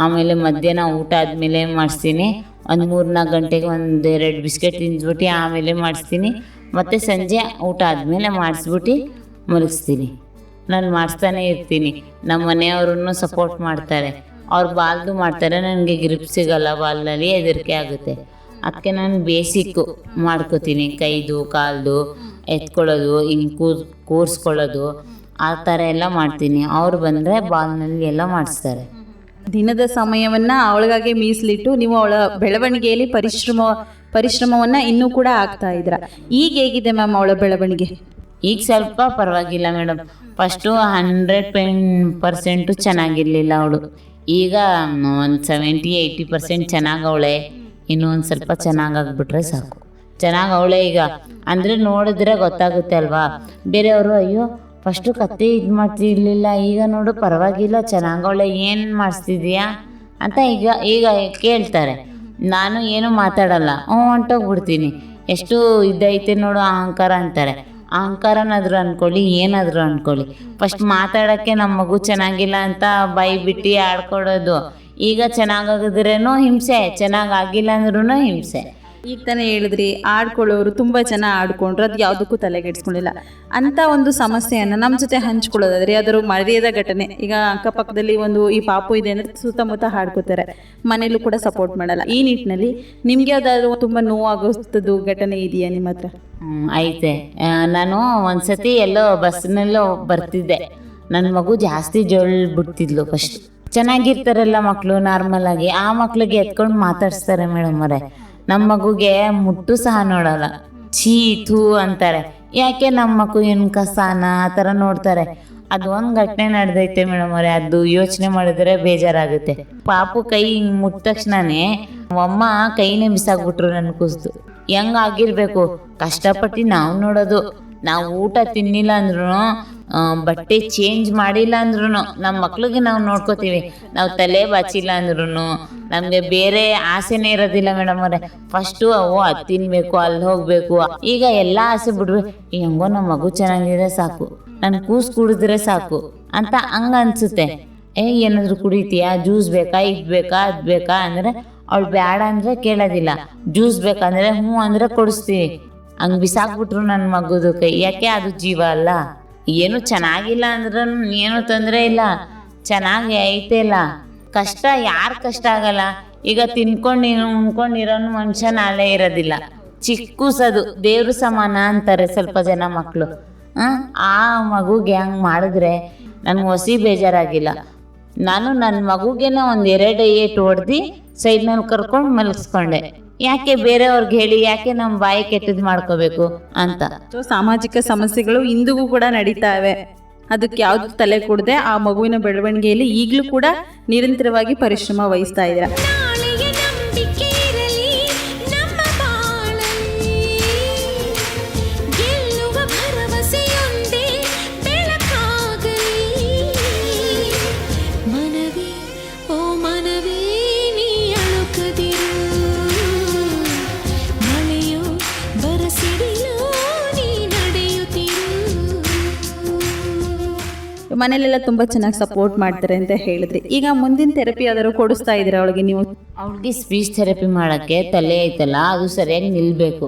ಆಮೇಲೆ ಮಧ್ಯಾಹ್ನ ಊಟ ಆದಮೇಲೆ ಮಾಡಿಸ್ತೀನಿ, ಒಂದು 3-4 ಗಂಟೆಗೆ 1-2 ಬಿಸ್ಕೆಟ್ ತಿನ್ನಿಸ್ಬಿಟ್ಟು ಆಮೇಲೆ ಮಾಡಿಸ್ತೀನಿ, ಮತ್ತು ಸಂಜೆ ಊಟ ಆದಮೇಲೆ ಮಾಡಿಸ್ಬಿಟ್ಟು ಮಲಗಿಸ್ತೀನಿ. ನಾನು ಮಾಡಿಸ್ತಾನೆ ಇರ್ತೀನಿ. ನಮ್ಮ ಮನೆಯವ್ರನ್ನೂ ಸಪೋರ್ಟ್ ಮಾಡ್ತಾರೆ, ಅವ್ರು ಬಾಲ್ದು ಮಾಡ್ತಾರೆ. ನನಗೆ ಗ್ರಿಪ್ ಸಿಗಲ್ಲ, ಬಾಲ್ನಲ್ಲಿ ಹೆದರಿಕೆ ಆಗುತ್ತೆ. ಅದಕ್ಕೆ ನಾನು ಬೇಸಿಕ್ಕು ಮಾಡ್ಕೋತೀನಿ. ಕೈದು ಕಾಲ್ದು ಎತ್ಕೊಳ್ಳೋದು, ಹಿಂಗೆ ಕೂರಿಸ್ಕೊಳ್ಳೋದು ಆ ಥರ ಎಲ್ಲ ಮಾಡ್ತೀನಿ. ಅವ್ರು ಬಂದರೆ ಬಾಲ್ನಲ್ಲಿ ಎಲ್ಲ ಮಾಡಿಸ್ತಾರೆ. ದಿನದ ಸಮಯವನ್ನು ಅವಳಿಗಾಗಿ ಮೀಸಲಿಟ್ಟು ನೀವು ಅವಳ ಬೆಳವಣಿಗೆಯಲ್ಲಿ ಪರಿಶ್ರಮವನ್ನು ಇನ್ನೂ ಕೂಡ ಆಗ್ತಾ ಇದ್ರ. ಈಗ ಹೇಗಿದೆ ಮ್ಯಾಮ್ ಅವಳ ಬೆಳವಣಿಗೆ? ಈಗ ಸ್ವಲ್ಪ ಪರವಾಗಿಲ್ಲ ಮೇಡಮ್. ಫಸ್ಟು 100% ಚೆನ್ನಾಗಿರಲಿಲ್ಲ ಅವಳು. ಈಗ ಒಂದು 70-80% ಚೆನ್ನಾಗವಳೆ. ಇನ್ನೂ ಒಂದು ಸ್ವಲ್ಪ ಚೆನ್ನಾಗಾಗ್ಬಿಟ್ರೆ ಸಾಕು. ಚೆನ್ನಾಗವಳೆ ಈಗ. ಅಂದರೆ ನೋಡಿದ್ರೆ ಗೊತ್ತಾಗುತ್ತೆ ಅಲ್ವಾ. ಬೇರೆಯವರು ಅಯ್ಯೋ ಫಸ್ಟು ಕತ್ತೆ ಇದು ಮಾಡ್ತಿರ್ಲಿಲ್ಲ, ಈಗ ನೋಡು ಪರವಾಗಿಲ್ಲ ಚೆನ್ನಾಗವಳೆ, ಏನು ಮಾಡಿಸ್ತಿದ್ಯಾ ಅಂತ ಈಗ ಕೇಳ್ತಾರೆ. ನಾನು ಏನು ಮಾತಾಡಲ್ಲ, ಹೊಂಟೋಗ್ಬಿಡ್ತೀನಿ. ಎಷ್ಟು ಇದೈತೆ ನೋಡು ಅಹಂಕಾರ ಅಂತಾರೆ. ಅಹಂಕಾರನಾದರೂ ಅಂದ್ಕೊಳ್ಳಿ, ಏನಾದರೂ ಅಂದ್ಕೊಳ್ಳಿ, ಫಸ್ಟ್ ಮಾತಾಡೋಕ್ಕೆ ನಮ್ಮ ಮಗು ಚೆನ್ನಾಗಿಲ್ಲ ಅಂತ ಬಾಯಿ ಬಿಟ್ಟು ಆಡ್ಕೊಡೋದು. ಈಗ ಚೆನ್ನಾಗಾಗಿದ್ರೇನೋ ಹಿಂಸೆ, ಚೆನ್ನಾಗಾಗಿಲ್ಲ ಅಂದ್ರೂ ಹಿಂಸೆ. ಈಗ ತಾನೇ ಹೇಳಿದ್ರಿ ಆಡ್ಕೊಳ್ಳೋರು ತುಂಬ ಜನ ಆಡ್ಕೊಂಡ್ರು, ಅದು ಯಾವುದಕ್ಕೂ ತಲೆಗೆಡ್ಸ್ಕೊಂಡಿಲ್ಲ ಅಂತ ಒಂದು ಸಮಸ್ಯೆಯನ್ನು ನಮ್ಮ ಜೊತೆ ಹಂಚ್ಕೊಳ್ಳೋದಾದ್ರೆ ಅದರ ಮರ್ಯಾದ ಘಟನೆ. ಈಗ ಅಕ್ಕಪಕ್ಕದಲ್ಲಿ ಈ ಪಾಪು ಇದೆ ಅಂದರೆ ಸುತ್ತಮುತ್ತ ಹಾಡ್ಕೋತಾರೆ, ಮನೇಲೂ ಕೂಡ ಸಪೋರ್ಟ್ ಮಾಡಲ್ಲ. ಈ ನಿಟ್ಟಿನಲ್ಲಿ ನಿಮಗೆ ಯಾವ್ದಾದ್ರು ತುಂಬ ನೋವಾಗೋಸ್ತದ್ದು ಘಟನೆ ಇದೆಯಾ ನಿಮ್ಮ ಹತ್ರ? ಐತೆ. ನಾನು ಒಂದ್ಸತಿ ಎಲ್ಲೋ ಬಸ್ನಲ್ಲೋ ಬರ್ತಿದ್ದೆ, ನನ್ನ ಮಗು ಜಾಸ್ತಿ ಜೋಳ್ ಬಿಡ್ತಿದ್ಲು. ಫಸ್ಟ್ ಚೆನ್ನಾಗಿರ್ತಾರಲ್ಲ ಮಕ್ಕಳು, ನಾರ್ಮಲ್ ಆಗಿ ಆ ಮಕ್ಳಿಗೆ ಎತ್ಕೊಂಡು ಮಾತಾಡ್ಸ್ತಾರೆ ಮೇಡಮ್ ಅವರೇ. ನಮ್ಮ ಮಗುಗೆ ಮುಟ್ಟು ಸಹ ನೋಡಲ್ಲ, ಛೀ ಥೂ ಅಂತಾರೆ. ಯಾಕೆ ನಮ್ಮ ಮಗು ಏನು ಕಸಾನ ಆ ಥರ ನೋಡ್ತಾರೆ. ಅದು ಒಂದು ಘಟನೆ ನಡೆದೈತೆ ಮೇಡಮ್ ಅವರೇ, ಅದು ಯೋಚನೆ ಮಾಡಿದ್ರೆ ಬೇಜಾರಾಗುತ್ತೆ. ಪಾಪು ಕೈ ಹಿಂಗೆ ಮುಟ್ಟ ತಕ್ಷಣನೇ ಅಮ್ಮ ಕೈನೇ ಬಿಸಾಕ್ಬಿಟ್ರು ನನ್ನ ಕೂಸ್ದು. ಹೆಂಗಾಗಿರ್ಬೇಕು, ಕಷ್ಟಪಟ್ಟು ನಾವು ನೋಡೋದು, ನಾವು ಊಟ ತಿನ್ನಿಲ್ಲ ಅಂದ್ರೂ ಬಟ್ಟೆ ಚೇಂಜ್ ಮಾಡಿಲ್ಲ ಅಂದ್ರೂ ನಮ್ಮ ಮಕ್ಳಿಗೆ ನಾವು ನೋಡ್ಕೋತೀವಿ. ನಾವು ತಲೆ ಬಾಚಿಲ್ಲ ಅಂದ್ರೂ ನಮಗೆ ಬೇರೆ ಆಸೆನೇ ಇರೋದಿಲ್ಲ ಮೇಡಮ್ ಅವರೇ. ಫಸ್ಟು ಅದು ತಿನ್ಬೇಕು, ಅಲ್ಲಿ ಹೋಗಬೇಕು. ಈಗ ಎಲ್ಲ ಆಸೆ ಬಿಡ್ಬೇಕು, ಹೆಂಗೋ ನಮ್ಮ ಮಗು ಚೆನ್ನಾಗಿದ್ರೆ ಸಾಕು, ನನ್ನ ಕೂಸು ಕುಡಿದ್ರೆ ಸಾಕು ಅಂತ ಹಂಗೆ ಅನಿಸುತ್ತೆ. ಏನಾದರೂ ಕುಡಿತೀಯಾ, ಜ್ಯೂಸ್ ಬೇಕಾ, ಇದು ಬೇಕಾ, ಅದು ಬೇಕಾ ಅಂದರೆ ಅವಳು ಬೇಡ ಅಂದರೆ ಕೇಳೋದಿಲ್ಲ, ಜ್ಯೂಸ್ ಬೇಕಂದರೆ ಹ್ಞೂ ಅಂದರೆ ಕೊಡಿಸ್ತೀವಿ. ಹಂಗೆ ಬಿಸಾಕ್ಬಿಟ್ರು ನನ್ನ ಮಗುದು ಕೈ. ಯಾಕೆ, ಅದು ಜೀವ ಅಲ್ಲ. ಏನು ಚೆನ್ನಾಗಿಲ್ಲ ಅಂದ್ರೂ ಏನೂ ತೊಂದರೆ ಇಲ್ಲ, ಚೆನ್ನಾಗಿ ಐತೆ ಇಲ್ಲ. ಕಷ್ಟ ಯಾರು ಕಷ್ಟ ಆಗಲ್ಲ. ಈಗ ತಿನ್ಕೊಂಡು ಉಣ್ಕೊಂಡಿರೋನು ಮನುಷ್ಯ ನಾಳೆ ಇರೋದಿಲ್ಲ. ಚಿಕ್ಕೂಸದು ದೇವ್ರ ಸಮಾನ ಅಂತಾರೆ ಸ್ವಲ್ಪ ಜನ ಮಕ್ಕಳು. ಆ ಮಗುಗೆ ಹಂಗೆ ಮಾಡಿದ್ರೆ ನನಗೆ ಹೊಸಿ ಬೇಜಾರಾಗಿಲ್ಲ. ನಾನು ನನ್ನ ಮಗುಗೇನೆ 1-2 ಏಟು ಹೊಡೆದು ಸೈಡ್ನಲ್ಲಿ ಕರ್ಕೊಂಡು ಮಲಗಿಸ್ಕೊಂಡೆ. ಯಾಕೆ ಬೇರೆಯವ್ರಿಗೆ ಹೇಳಿ, ಯಾಕೆ ನಮ್ಮ ಬಾಯಿ ಕೆಟ್ಟದ್ದು ಮಾಡ್ಕೋಬೇಕು ಅಂತ. ಸಾಮಾಜಿಕ ಸಮಸ್ಯೆಗಳು ಇಂದಿಗೂ ಕೂಡ ನಡೀತಾವೆ. ಅದಕ್ಕೆ ಯಾವ್ದು ತಲೆ ಕೊಡದೆ ಆ ಮಗುವಿನ ಬೆಳವಣಿಗೆಯಲ್ಲಿ ಈಗಲೂ ಕೂಡ ನಿರಂತರವಾಗಿ ಪರಿಶ್ರಮ ವಹಿಸ್ತಾ ಇದ್ದೀರಾ. ಮನೇಲೆಲ್ಲ ತುಂಬ ಚೆನ್ನಾಗಿ ಸಪೋರ್ಟ್ ಮಾಡ್ತಾರೆ ಅಂತ ಹೇಳಿದ್ರಿ. ಈಗ ಮುಂದಿನ ಥೆರಪಿ ಯಾವ್ದಾದ್ರು ಕೊಡಿಸ್ತಾ ಇದ್ದೀರಾ ಅವಳಿಗೆ ನೀವು? ಅವಳಿಗೆ ಸ್ಪೀಚ್ ಥೆರಪಿ ಮಾಡೋಕ್ಕೆ ತಲೆ ಐತಲ್ಲ, ಅದು ಸರಿಯಾಗಿ ನಿಲ್ಲಬೇಕು.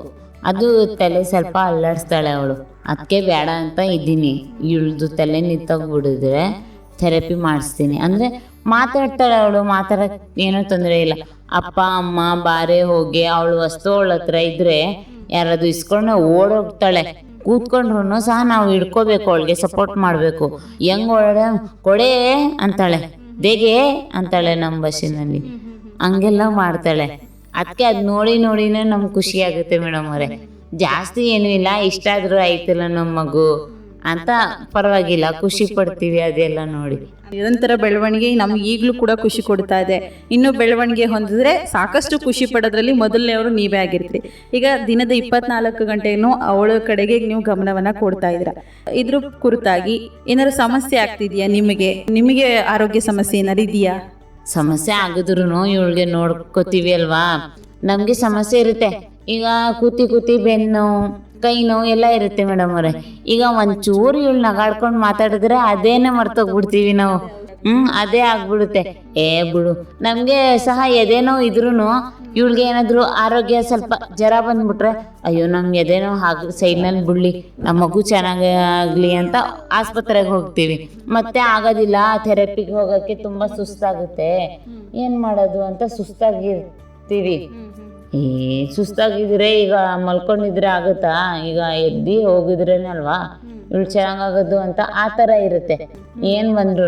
ಅದು ತಲೆ ಸ್ವಲ್ಪ ಅಲ್ಲಾಡಿಸ್ತಾಳೆ ಅವಳು, ಅದಕ್ಕೆ ಬೇಡ ಅಂತ ಇದ್ದೀನಿ. ಇವಳ್ದು ತಲೆ ನಿಂತೋಗ್ಬಿಡಿದ್ರೆ ಥೆರಪಿ ಮಾಡಿಸ್ತೀನಿ. ಅಂದರೆ ಮಾತಾಡ್ತಾಳೆ ಅವಳು, ಮಾತಾಡೋಕ್ಕೆ ಏನೂ ತೊಂದರೆ ಇಲ್ಲ. ಅಪ್ಪ ಅಮ್ಮ ಬಾರೆ ಹೋಗಿ ಅವಳು ವಸ್ತು ಅವಳ ಹತ್ರ ಇದ್ದರೆ ಯಾರಾದ್ರು ಇಸ್ಕೊಂಡು ಓಡೋಗ್ತಾಳೆ. ಕೂತ್ಕೊಂಡ್ರು ಸಹ ನಾವು ಹಿಡ್ಕೋಬೇಕು, ಅವಳಿಗೆ ಸಪೋರ್ಟ್ ಮಾಡಬೇಕು. ಹೆಂಗೆ ಕೊಡೆ ಅಂತಾಳೆ, ದೇಗೆ ಅಂತಾಳೆ ನಮ್ಮ ಭಾಷೆನಲ್ಲಿ, ಹಂಗೆಲ್ಲ ಮಾಡ್ತಾಳೆ. ಅದಕ್ಕೆ ಅದು ನೋಡಿನೇ ನಮ್ಗೆ ಖುಷಿ ಆಗುತ್ತೆ ಮೇಡಮ್ ಅವರೇ. ಜಾಸ್ತಿ ಏನೂ ಇಲ್ಲ, ಇಷ್ಟ ಆದರೂ ಆಯ್ತಲ್ಲ ನಮ್ಮ ಮಗು ಅಂತ ಪರವಾಗಿಲ್ಲ, ಖುಷಿ ಪಡ್ತೀವಿ ಅದೆಲ್ಲ ನೋಡಿ. ನಿರಂತರ ಬೆಳವಣಿಗೆ ನಮ್ಗೆ ಈಗಲೂ ಕೂಡ ಖುಷಿ ಕೊಡ್ತಾ ಇದೆ. ಇನ್ನೂ ಬೆಳವಣಿಗೆ ಹೊಂದಿದ್ರೆ ಸಾಕಷ್ಟು ಖುಷಿ ಪಡೋದ್ರಲ್ಲಿ ಮೊದಲನೇವರು ನೀವೇ ಆಗಿರ್ತೀರಿ. ಈಗ ದಿನದ 24 ಗಂಟೆನೂ ಅವಳ ಕಡೆಗೆ ನೀವು ಗಮನವನ್ನು ಕೊಡ್ತಾ ಇದ್ದೀರಾ. ಇದ್ರ ಕುರಿತಾಗಿ ಏನಾದ್ರು ಸಮಸ್ಯೆ ಆಗ್ತಿದೆಯಾ ನಿಮಗೆ ಆರೋಗ್ಯ ಸಮಸ್ಯೆ ಏನಾರು ಇದೆಯಾ? ಸಮಸ್ಯೆ ಆಗಿದ್ರು ಇವಳಿಗೆ ನೋಡ್ಕೋತೀವಿ ಅಲ್ವಾ, ನಮಗೆ ಸಮಸ್ಯೆ ಇರುತ್ತೆ. ಈಗ ಕೂತಿ ಬೆನ್ನು ಕೈ ನೋವು ಎಲ್ಲ ಇರುತ್ತೆ ಮೇಡಮ್ ಅವರೇ. ಈಗ ಒಂಚೂರು ಇವಳು ನಗಾಡ್ಕೊಂಡು ಮಾತಾಡಿದ್ರೆ ಅದೇನೆ ಮರ್ತೋಗ್ಬಿಡ್ತೀವಿ ನಾವು. ಅದೇ ಆಗ್ಬಿಡುತ್ತೆ. ಬಿಡು, ನಮಗೆ ಸಹ ಎದೇನೋ ಇದ್ರೂ ಇವಳಿಗೆ ಏನಾದರೂ ಆರೋಗ್ಯ ಸ್ವಲ್ಪ ಜ್ವರ ಬಂದ್ಬಿಟ್ರೆ, ಅಯ್ಯೋ ನಮ್ಗೆ ಎದೇನೋ ಸೈಡ್ನಲ್ಲಿ ಬಿಡ್ಲಿ, ನಮ್ಮ ಮಗು ಚೆನ್ನಾಗಲಿ ಅಂತ ಆಸ್ಪತ್ರೆಗೆ ಹೋಗ್ತೀವಿ. ಮತ್ತೆ ಆಗೋದಿಲ್ಲ, ಥೆರಪಿಗೆ ಹೋಗೋಕ್ಕೆ ತುಂಬ ಸುಸ್ತಾಗುತ್ತೆ, ಏನು ಮಾಡೋದು ಅಂತ ಸುಸ್ತಾಗಿರ್ತೀವಿ. ಸುಸ್ತಾಗಿದ್ರೆ ಈಗ ಮಲ್ಕೊಂಡಿದ್ರೆ ಆಗುತ್ತಾ? ಈಗ ಎದ್ದು ಹೋಗಿದ್ರೇನೆ ಅಲ್ವಾ ಇವಳು ಚೆನ್ನಾಗಾಗೋದು ಅಂತ ಆ ಥರ ಇರುತ್ತೆ. ಏನು ಬಂದ್ರೂ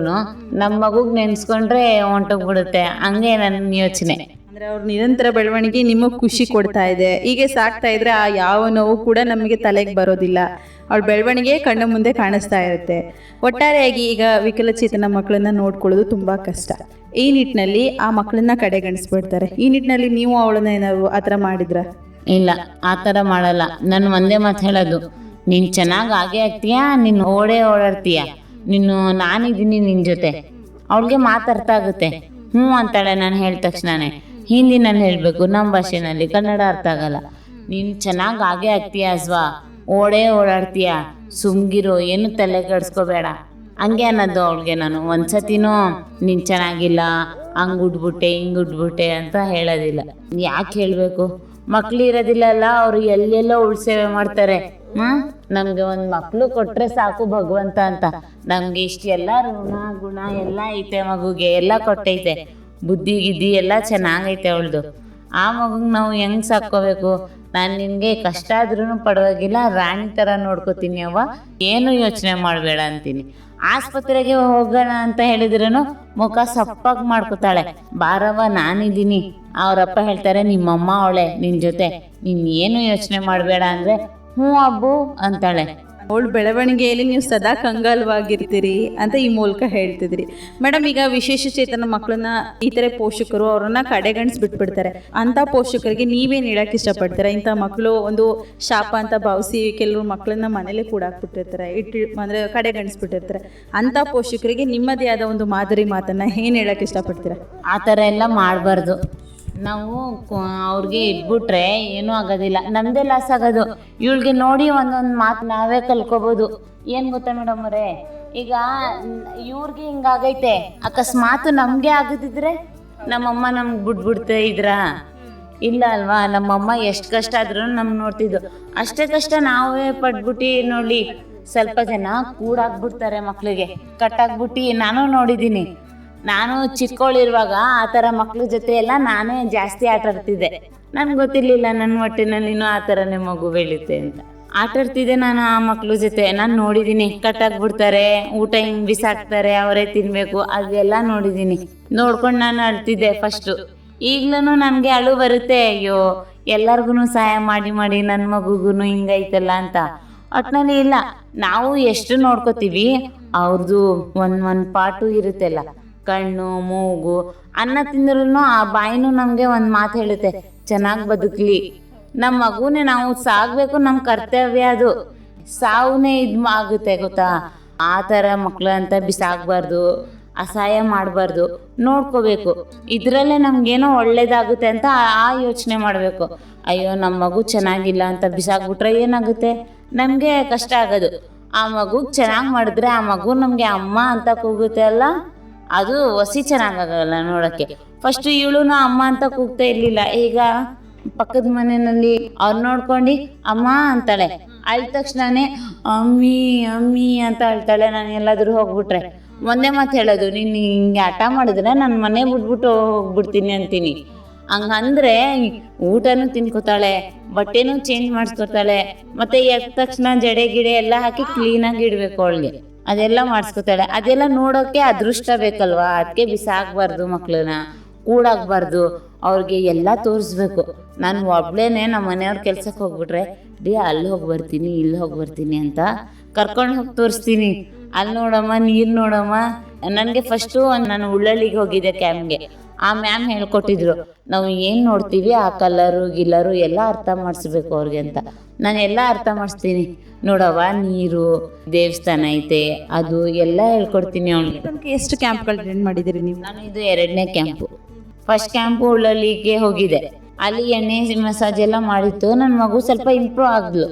ನಮ್ಮ ಮಗುಗೆ ನೆನೆಸ್ಕೊಂಡ್ರೆ ಹೊಂಟೋಗ್ಬಿಡುತ್ತೆ, ಹಂಗೆ ನನ್ನ ಯೋಚನೆ. ಅಂದರೆ ಅವ್ರ ನಿರಂತರ ಬೆಳವಣಿಗೆ ನಿಮಗೆ ಖುಷಿ ಕೊಡ್ತಾ ಇದೆ. ಹೀಗೆ ಸಾಕ್ತಾ ಇದ್ರೆ ಆ ಯಾವ ನೋವು ಕೂಡ ನಮಗೆ ತಲೆಗೆ ಬರೋದಿಲ್ಲ. ಅವಳ ಬೆಳವಣಿಗೆ ಕಣ್ಣು ಮುಂದೆ ಕಾಣಿಸ್ತಾ ಇರುತ್ತೆ. ಒಟ್ಟಾರೆಯಾಗಿ ಈಗ ವಿಕಲಚೇತನ ಮಕ್ಕಳನ್ನ ನೋಡ್ಕೊಳ್ಳೋದು ತುಂಬ ಕಷ್ಟ. ಈ ನಿಟ್ಟಿನಲ್ಲಿ ಆ ಮಕ್ಕಳನ್ನ ಕಡೆಗಣಿಸ್ಬಿಡ್ತಾರೆ. ಈ ನಿಟ್ಟಿನಲ್ಲಿ ನೀವು ಅವಳನ್ನ ಏನಾದ್ರು ಆ ಥರ ಮಾಡಿದ್ರ? ಇಲ್ಲ, ಆ ಥರ ಮಾಡಲ್ಲ. ನಾನು ಒಂದೇ ಮಾತು ಹೇಳೋದು, ನೀನು ಚೆನ್ನಾಗಿ ಆಗೇ ಆಗ್ತೀಯಾ, ನೀನು ಓಡಾಡ್ತೀಯ, ನಾನಿದ್ದೀನಿ ನಿನ್ನ ಜೊತೆ. ಅವಳಿಗೆ ಮಾತಾಡ್ತಾ ಆಗುತ್ತೆ, ಹ್ಞೂ ಅಂತಾಳೆ ನಾನು ಹೇಳಿದ ತಕ್ಷಣನೇ. ಹಿಂದಿನಲ್ಲಿ ಹೇಳಬೇಕು, ನಮ್ಮ ಭಾಷೆನಲ್ಲಿ, ಕನ್ನಡ ಅರ್ಥ ಆಗಲ್ಲ. ನೀನು ಚೆನ್ನಾಗಿ ಆಗೇ ಆಗ್ತೀಯ ಅಸ್ವಾ, ಓಡಾಡ್ತೀಯ, ಸುಮ್ಗಿರೋ, ಏನು ತಲೆ ಕೆಡಿಸ್ಕೋಬೇಡ ಹಂಗೆ ಅನ್ನೋದು ಅವಳಿಗೆ. ನಾನು ಒಂದ್ಸತಿನೂ ನೀನು ಚೆನ್ನಾಗಿಲ್ಲ, ಹಂಗೆ ಉಡ್ಬಿಟ್ಟೆ ಹಿಂಗೆ ಉಡ್ಬಿಟ್ಟೆ ಅಂತ ಹೇಳೋದಿಲ್ಲ. ಯಾಕೆ ಹೇಳಬೇಕು, ಮಕ್ಳು ಇರೋದಿಲ್ಲಲ್ಲ, ಅವರು ಎಲ್ಲೆಲ್ಲೋ ಉಳ್ಸೇವೆ ಮಾಡ್ತಾರೆ. ನಮಗೆ ಒಂದು ಮಕ್ಕಳು ಕೊಟ್ಟರೆ ಸಾಕು ಭಗವಂತ ಅಂತ. ನಮಗೆ ಇಷ್ಟೆಲ್ಲ ಋಣ ಗುಣ ಎಲ್ಲ ಐತೆ, ಮಗುಗೆ ಎಲ್ಲ ಕೊಟ್ಟೈತೆ, ಬುದ್ಧಿ ಗಿದ್ದಿ ಎಲ್ಲ ಚೆನ್ನಾಗೈತೆ ಅವಳದು. ಆ ಮಗುಗೆ ನಾವು ಹೆಂಗೆ ಸಾಕೋಬೇಕು? ನಾನು ನಿನಗೆ ಕಷ್ಟ ಆದ್ರೂ ಪರವಾಗಿಲ್ಲ, ರಾಣಿ ಥರ ನೋಡ್ಕೋತೀನಿ ಅವ್ವ, ಏನು ಯೋಚನೆ ಮಾಡಬೇಡ ಅಂತೀನಿ. ಆಸ್ಪತ್ರೆಗೆ ಹೋಗೋಣ ಅಂತ ಹೇಳಿದ್ರೂ ಮುಖ ಸಪ್ಪಾಗಿ ಮಾಡ್ಕೋತಾಳೆ. ಬಾರವ್ವ ನಾನಿದ್ದೀನಿ. ಅವರಪ್ಪ ಹೇಳ್ತಾರೆ ನಿಮ್ಮಮ್ಮ ಅವಳೆ ನಿನ್ನ ಜೊತೆ, ನೀನು ಏನು ಯೋಚನೆ ಮಾಡಬೇಡ ಅಂದರೆ ಹ್ಞೂ ಅಬ್ಬು ಅಂತಾಳೆ. ಅವಳ ಬೆಳವಣಿಗೆಯಲ್ಲಿ ನೀವು ಸದಾ ಕಂಗಾಲವಾಗಿರ್ತೀರಿ ಅಂತ ಈ ಮೂಲಕ ಹೇಳ್ತಿದ್ರಿ ಮೇಡಮ್. ಈಗ ವಿಶೇಷ ಚೇತನ ಮಕ್ಕಳನ್ನ ಈ ಥರ ಪೋಷಕರು ಅವ್ರನ್ನ ಕಡೆಗಣಿಸಿ ಬಿಟ್ಬಿಡ್ತಾರೆ. ಅಂಥ ಪೋಷಕರಿಗೆ ನೀವೇನು ಹೇಳಕ್ಕೆ ಇಷ್ಟಪಡ್ತೀರಾ? ಇಂಥ ಮಕ್ಕಳು ಒಂದು ಶಾಪ ಅಂತ ಭಾವಿಸಿ ಕೆಲವು ಮಕ್ಕಳನ್ನ ಮನೇಲೆ ಕೂಡಾಕ್ಬಿಟ್ಟಿರ್ತಾರೆ, ಅಂದರೆ ಕಡೆಗಣಿಸ್ಬಿಟ್ಟಿರ್ತಾರೆ. ಅಂಥ ಪೋಷಕರಿಗೆ ನಿಮ್ಮದೇ ಆದ ಒಂದು ಮಾದರಿ ಮಾತನ್ನು ಏನು ಹೇಳಕ್ಕೆ ಇಷ್ಟಪಡ್ತೀರಾ? ಆ ಥರ ಎಲ್ಲ ಮಾಡಬಾರ್ದು. ನಾವು ಅವ್ರಿಗೆ ಇಟ್ಬಿಟ್ರೆ ಏನೂ ಆಗೋದಿಲ್ಲ, ನಮ್ಮದೇ ಲಾಸ್ ಆಗೋದು. ಇವಳಿಗೆ ನೋಡಿ ಒಂದೊಂದು ಮಾತು ನಾವೇ ಕಲ್ಕೋಬೋದು. ಏನು ಗೊತ್ತಾ ಮೇಡಮ್ ಅವರೇ, ಈಗ ಇವ್ರಿಗೆ ಹಿಂಗಾಗೈತೆ, ಅಕಸ್ಮಾತ್ ನಮಗೆ ಆಗದಿದ್ರೆ ನಮ್ಮಮ್ಮ ನಮ್ಗೆ ಬಿಟ್ಬಿಡ್ತಾ ಇದ್ರಾ? ಇಲ್ಲ ಅಲ್ವಾ? ನಮ್ಮಮ್ಮ ಎಷ್ಟು ಕಷ್ಟ ಆದ್ರೂ ನಮ್ಗೆ ನೋಡ್ತಿದ್ದು. ಅಷ್ಟೇ ಕಷ್ಟ ನಾವೇ ಪಟ್ಬಿಟ್ಟು ನೋಡಿ ಸ್ವಲ್ಪ ಜನ ಕೂಡಾಕ್ಬಿಡ್ತಾರೆ ಮಕ್ಳಿಗೆ, ಕಟ್ಟಾಕ್ಬಿಟ್ಟು. ನಾನು ನೋಡಿದ್ದೀನಿ. ನಾನು ಚಿಕ್ಕವಳಿರುವಾಗ ಆ ಥರ ಮಕ್ಳ ಜೊತೆ ಎಲ್ಲ ನಾನೇ ಜಾಸ್ತಿ ಆಟ ಆಡ್ತಿದ್ದೆ. ನನ್ಗೆ ಗೊತ್ತಿರಲಿಲ್ಲ ನನ್ನ ಹೊಟ್ಟೆನಲ್ಲಿನೂ ಆ ಥರನೇ ಮಗು ಬೆಳೀತೆ ಅಂತ. ಆಟ ಆಡ್ತಿದ್ದೆ ನಾನು ಆ ಮಕ್ಳ ಜೊತೆ. ನಾನು ನೋಡಿದ್ದೀನಿ, ಕಟ್ಟಾಕ್ಬಿಡ್ತಾರೆ, ಊಟ ಹಿಂಗೆ ಬಿಸಾಕ್ತಾರೆ, ಅವರೇ ತಿನ್ನಬೇಕು, ಅದೆಲ್ಲ ನೋಡಿದ್ದೀನಿ. ನೋಡ್ಕೊಂಡು ನಾನು ಅಳ್ತಿದ್ದೆ ಫಸ್ಟು. ಈಗ್ಲೂ ನನಗೆ ಅಳು ಬರುತ್ತೆ, ಅಯ್ಯೋ ಎಲ್ಲರಿಗೂ ಸಹಾಯ ಮಾಡಿ ಮಾಡಿ ನನ್ನ ಮಗುಗೂ ಹಿಂಗೈತಲ್ಲ ಅಂತ. ಒಟ್ಟಿನಲ್ಲಿ ಇಲ್ಲ, ನಾವು ಎಷ್ಟು ನೋಡ್ಕೋತೀವಿ ಅವ್ರದ್ದು ಒಂದು ಪಾಟು ಇರುತ್ತೆಲ್ಲ, ಕಣ್ಣು ಮೂಗು. ಅನ್ನ ತಿಂದ್ರೂ ಆ ಬಾಯಿನೂ ನಮಗೆ ಒಂದು ಮಾತು ಹೇಳುತ್ತೆ, ಚೆನ್ನಾಗಿ ಬದುಕಲಿ. ನಮ್ಮ ಮಗುನೇ ನಾವು ಸಾಗಬೇಕು, ನಮ್ಮ ಕರ್ತವ್ಯ ಅದು. ಸಾವುನೇ ಇದು ಆಗುತ್ತೆ ಗೊತ್ತಾ? ಆ ಥರ ಮಕ್ಕಳಂತ ಬಿಸಾಕಬಾರ್ದು, ಅಸಹಾಯ ಮಾಡಬಾರ್ದು, ನೋಡ್ಕೋಬೇಕು. ಇದರಲ್ಲೇ ನಮಗೇನೋ ಒಳ್ಳೇದಾಗುತ್ತೆ ಅಂತ ಆ ಯೋಚನೆ ಮಾಡಬೇಕು. ಅಯ್ಯೋ ನಮ್ಮ ಮಗು ಚೆನ್ನಾಗಿಲ್ಲ ಅಂತ ಬಿಸಾಕ್ಬಿಟ್ರೆ ಏನಾಗುತ್ತೆ? ನಮಗೆ ಕಷ್ಟ ಆಗೋದು. ಆ ಮಗು ಚೆನ್ನಾಗಿ ಮಾಡಿದ್ರೆ ಆ ಮಗು ನಮಗೆ ಅಮ್ಮ ಅಂತ ಕೂಗುತ್ತೆ ಅಲ್ಲ, ಅದು ಹೊಸಿ ಚೆನ್ನಾಗಾಗಲ್ಲ ನೋಡೋಕ್ಕೆ. ಫಸ್ಟು ಇವಳು ಅಮ್ಮ ಅಂತ ಕೂಗ್ತಾ ಇರಲಿಲ್ಲ. ಈಗ ಪಕ್ಕದ ಮನೆಯಲ್ಲಿ ಅವ್ರು ನೋಡ್ಕೊಂಡು ಅಮ್ಮ ಅಂತಾಳೆ. ಅಳ್ದ ತಕ್ಷಣನೇ ಅಮ್ಮಿ ಅಮ್ಮಿ ಅಂತ ಅಳ್ತಾಳೆ. ನಾನು ಎಲ್ಲಾದರೂ ಹೋಗ್ಬಿಟ್ರೆ ಒಂದೇ ಮಾತು ಹೇಳೋದು, ನೀನು ಹಿಂಗೆ ಆಟ ಮಾಡಿದ್ರೆ ನಾನು ಮನೆ ಬಿಟ್ಬಿಟ್ಟು ಹೋಗ್ಬಿಡ್ತೀನಿ ಅಂತೀನಿ. ಹಂಗಂದ್ರೆ ಊಟನೂ ತಿನ್ಕೋತಾಳೆ, ಬಟ್ಟೆನೂ ಚೇಂಜ್ ಮಾಡಿಸ್ಕೊತಾಳೆ, ಮತ್ತು ಎದ್ದ ತಕ್ಷಣ ಜಡೆ ಗಿಡೆ ಎಲ್ಲ ಹಾಕಿ ಕ್ಲೀನಾಗಿ ಇಡಬೇಕು ಅವಳಿಗೆ. ಅದೆಲ್ಲ ಮಾಡಿಸ್ಕೊತಾಳೆ. ಅದೆಲ್ಲ ನೋಡೋಕ್ಕೆ ಅದೃಷ್ಟ ಬೇಕಲ್ವಾ? ಅದಕ್ಕೆ ಬಿಸಾಕಬಾರ್ದು, ಮಕ್ಕಳನ್ನ ಕೂಡಾಗಬಾರ್ದು. ಅವ್ರಿಗೆ ಎಲ್ಲ ತೋರಿಸ್ಬೇಕು. ನಾನು ಒಬ್ಳೇನೆ ನಮ್ಮ ಮನೆಯವ್ರ ಕೆಲ್ಸಕ್ಕೆ ಹೋಗ್ಬಿಟ್ರೆ ಅಲ್ಲಿ ಹೋಗಿ ಬರ್ತೀನಿ ಇಲ್ಲಿ ಹೋಗಿ ಬರ್ತೀನಿ ಅಂತ ಕರ್ಕೊಂಡು ಹೋಗಿ ತೋರಿಸ್ತೀನಿ. ಅಲ್ಲಿ ನೋಡಮ್ಮ, ನೀರು ನೋಡಮ್ಮ. ನನಗೆ ಫಸ್ಟು ನಾನು ಉಳ್ಳಳ್ಳಿಗೆ ಹೋಗಿದ್ದೆ ಕ್ಯಾಂಪ್ಗೆ. ಆ ಮ್ಯಾಮ್ ಹೇಳ್ಕೊಟ್ಟಿದ್ರು, ನಾವು ಏನು ನೋಡ್ತೀವಿ ಆ ಕಲರು ಗಿಲ್ಲರು ಎಲ್ಲ ಅರ್ಥ ಮಾಡಿಸ್ಬೇಕು ಅವ್ರಿಗೆ ಅಂತ. ನಾನು ಎಲ್ಲ ಅರ್ಥ ಮಾಡಿಸ್ತೀನಿ. ನೋಡವ್ವ, ನೀರು, ದೇವಸ್ಥಾನ ಐತೆ, ಅದು ಎಲ್ಲ ಹೇಳ್ಕೊಡ್ತೀನಿ ಅವಳಿಗೆ. ಎಷ್ಟು ಕ್ಯಾಂಪ್ಗಳು ಅಟೆಂಡ್ ಮಾಡಿದ್ದೀರಿ ನೀವು? ನಾನು ಇದು 2ನೇ ಕ್ಯಾಂಪು. ಫಸ್ಟ್ ಕ್ಯಾಂಪು ಉಳ್ಳಳ್ಳಿಗೆ ಹೋಗಿದ್ದೆ. ಅಲ್ಲಿ ಎಣ್ಣೆ ಮಸಾಜ್ ಎಲ್ಲ ಮಾಡಿತ್ತು. ನನ್ನ ಮಗು ಸ್ವಲ್ಪ ಇಂಪ್ರೂವ್ ಆಗ್ಲು.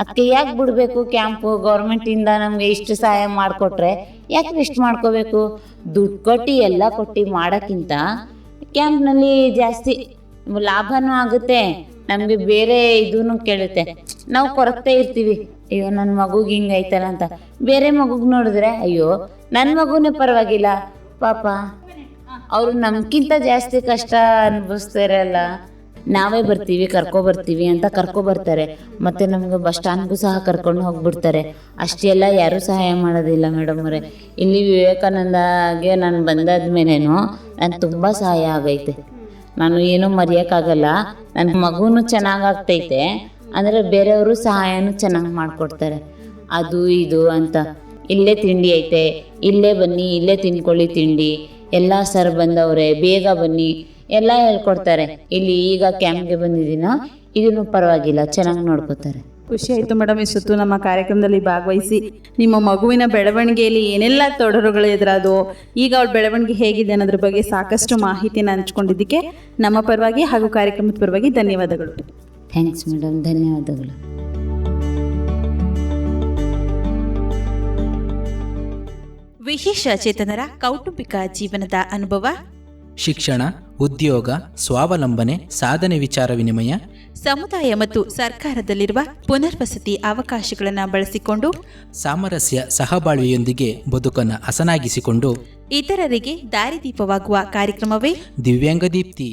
ಅದಕ್ಕೆ ಯಾಕೆ ಬಿಡಬೇಕು ಕ್ಯಾಂಪು? ಗೌರ್ಮೆಂಟಿಂದ ನಮಗೆ ಇಷ್ಟು ಸಹಾಯ ಮಾಡಿಕೊಟ್ರೆ ಯಾಕೆ ವೆಸ್ಟ್ ಮಾಡ್ಕೋಬೇಕು? ದುಡ್ಡು ಕೊಟ್ಟು ಎಲ್ಲ ಕೊಟ್ಟು ಮಾಡೋಕ್ಕಿಂತ ಕ್ಯಾಂಪ್ನಲ್ಲಿ ಜಾಸ್ತಿ ಲಾಭನೂ ಆಗುತ್ತೆ, ನಮಗೆ ಬೇರೆ ಇದೂ ಕೇಳುತ್ತೆ. ನಾವು ಕೊರಗ್ತಾ ಇರ್ತೀವಿ, ಅಯ್ಯೋ ನನ್ನ ಮಗುಗೆ ಹಿಂಗೈತಲ್ಲ ಅಂತ. ಬೇರೆ ಮಗುಗೆ ನೋಡಿದ್ರೆ ಅಯ್ಯೋ ನನ್ನ ಮಗುನೇ ಪರವಾಗಿಲ್ಲ ಪಾಪ, ಅವರು ನಮ್ಗಿಂತ ಜಾಸ್ತಿ ಕಷ್ಟ ಅನುಭವಿಸ್ತಾರಲ್ಲ. ನಾವೇ ಬರ್ತೀವಿ ಕರ್ಕೊಬರ್ತೀವಿ ಅಂತ ಕರ್ಕೊಬರ್ತಾರೆ, ಮತ್ತು ನಮ್ಗೆ ಬಸ್ ಸ್ಟ್ಯಾಂಡ್ಗೂ ಸಹ ಕರ್ಕೊಂಡು ಹೋಗ್ಬಿಡ್ತಾರೆ. ಅಷ್ಟೆಲ್ಲ ಯಾರೂ ಸಹಾಯ ಮಾಡೋದಿಲ್ಲ ಮೇಡಮ್ ಅವರೇ. ಇಲ್ಲಿ ವಿವೇಕಾನಂದಗೆ ನಾನು ಬಂದಾದ್ಮೇಲೇನು ನಾನು ತುಂಬ ಸಹಾಯ ಆಗೈತೆ. ನಾನು ಏನೂ ಮರೆಯೋಕ್ಕಾಗಲ್ಲ. ನನ್ನ ಮಗುನೂ ಚೆನ್ನಾಗಾಗ್ತೈತೆ, ಅಂದರೆ ಬೇರೆಯವರು ಸಹಾಯನೂ ಚೆನ್ನಾಗಿ ಮಾಡಿಕೊಡ್ತಾರೆ. ಅದು ಇದು ಅಂತ ಇಲ್ಲೇ ತಿಂಡಿ ಐತೆ, ಇಲ್ಲೇ ಬನ್ನಿ, ಇಲ್ಲೇ ತಿನ್ಕೊಳ್ಳಿ ತಿಂಡಿ, ಎಲ್ಲ ಸರ್ ಬಂದವ್ರೆ, ಬೇಗ ಬನ್ನಿ ಎಲ್ಲ ಹೇಳ್ಕೊಡ್ತಾರೆ. ಇಲ್ಲಿ ಈಗ ಕ್ಯಾಂಪ್ಗೆ ಬಂದಿದ್ದೀನೋ ಇದನ್ನು ಪರವಾಗಿಲ್ಲ, ಚೆನ್ನಾಗಿ ನೋಡ್ಕೋತಾರೆ. ಖುಷಿ ಆಯಿತು ಮೇಡಮ್ ಇಷ್ಟೊತ್ತು ನಮ್ಮ ಕಾರ್ಯಕ್ರಮದಲ್ಲಿ ಭಾಗವಹಿಸಿ. ನಿಮ್ಮ ಮಗುವಿನ ಬೆಳವಣಿಗೆಯಲ್ಲಿ ಏನೆಲ್ಲ ತೊಡರುಗಳು ಎದುರಾದೋ, ಈಗ ಅವಳ ಬೆಳವಣಿಗೆ ಹೇಗಿದೆ ಅನ್ನೋದ್ರ ಬಗ್ಗೆ ಸಾಕಷ್ಟು ಮಾಹಿತಿಯನ್ನು ಹಂಚ್ಕೊಂಡಿದ್ದಕ್ಕೆ ನಮ್ಮ ಪರವಾಗಿ ಹಾಗೂ ಕಾರ್ಯಕ್ರಮದ ಪರವಾಗಿ ಧನ್ಯವಾದಗಳು. ಥ್ಯಾಂಕ್ಸ್ ಮೇಡಮ್, ಧನ್ಯವಾದಗಳು. ವಿಶೇಷ ಚೇತನರ ಕೌಟುಂಬಿಕ ಜೀವನದ ಅನುಭವ, ಶಿಕ್ಷಣ, ಉದ್ಯೋಗ, ಸ್ವಾವಲಂಬನೆ, ಸಾಧನೆ ವಿಚಾರ ವಿನಿಮಯ, ಸಮುದಾಯ ಮತ್ತು ಸರ್ಕಾರದಲ್ಲಿರುವ ಪುನರ್ವಸತಿ ಅವಕಾಶಗಳನ್ನು ಬಳಸಿಕೊಂಡು ಸಾಮರಸ್ಯ ಸಹಬಾಳ್ವೆಯೊಂದಿಗೆ ಬದುಕನ್ನು ಹಸನಾಗಿಸಿಕೊಂಡು ಇತರರಿಗೆ ದಾರಿದೀಪವಾಗುವ ಕಾರ್ಯಕ್ರಮವೇ ದಿವ್ಯಾಂಗ ದೀಪ್ತಿ.